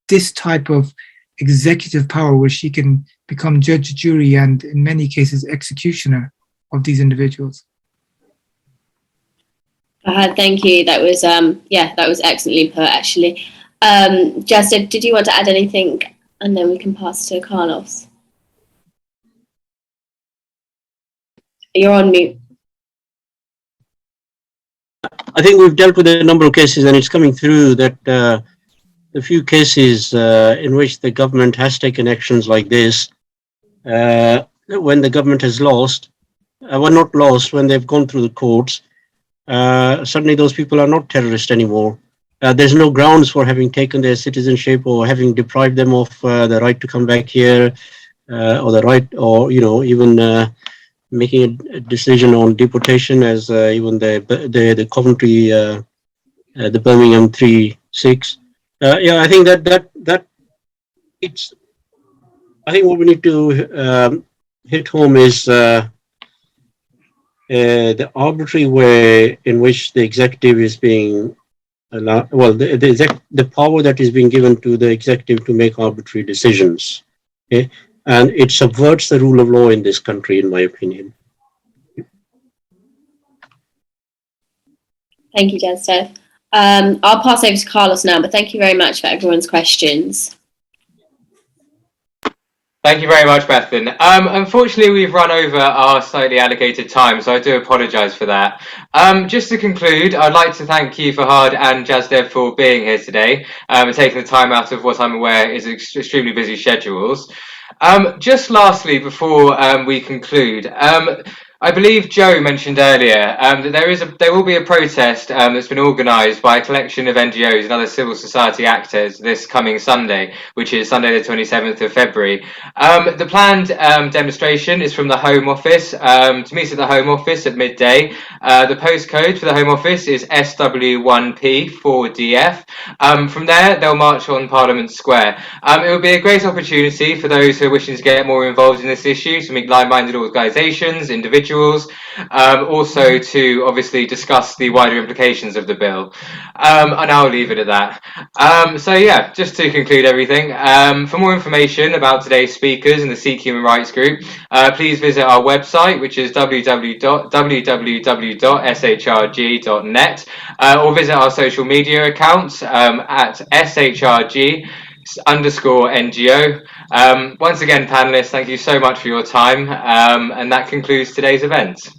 this type of executive power where she can become judge, jury, and in many cases executioner of these individuals. Fahad, thank you. That was that was excellently put, actually. Jasdev, did you want to add anything? And then we can pass to Carlos. You're on mute. I think we've dealt with a number of cases, and it's coming through that the few cases in which the government has taken actions like this, when the government has lost, not lost, when they've gone through the courts, suddenly those people are not terrorists anymore. There's no grounds for having taken their citizenship or having deprived them of the right to come back here, or the right, or even making a decision on deportation, as even the Coventry, the Birmingham 3-6. I think that it's. I think what we need to hit home is the arbitrary way in which the executive is being allowed, well, the power that is being given to the executive to make arbitrary decisions. Okay? And it subverts the rule of law in this country, in my opinion. Thank you, Jasdev. I'll pass over to Carlos now, but thank you very much for everyone's questions. Thank you very much, Bethan. Unfortunately, we've run over our slightly allocated time, so I do apologise for that. Just to conclude, I'd like to thank you, Fahad and Jasdev, for being here today and taking the time out of what I'm aware is extremely busy schedules. Just lastly, before we conclude, I believe Joe mentioned earlier that there will be a protest that's been organised by a collection of NGOs and other civil society actors this coming Sunday, which is Sunday the 27th of February. The planned demonstration is from the Home Office, to meet at the Home Office at midday. The postcode for the Home Office is SW1P4DF. From there, they'll march on Parliament Square. It will be a great opportunity for those who are wishing to get more involved in this issue, to meet like-minded organisations, individuals, also to obviously discuss the wider implications of the bill. And I'll leave it at that. So yeah, just to conclude everything, for more information about today's speakers in the Sikh Human Rights Group, please visit our website, which is www.shrg.net, or visit our social media accounts at SHRG_NGO. Once again, panelists, thank you so much for your time, and that concludes today's event.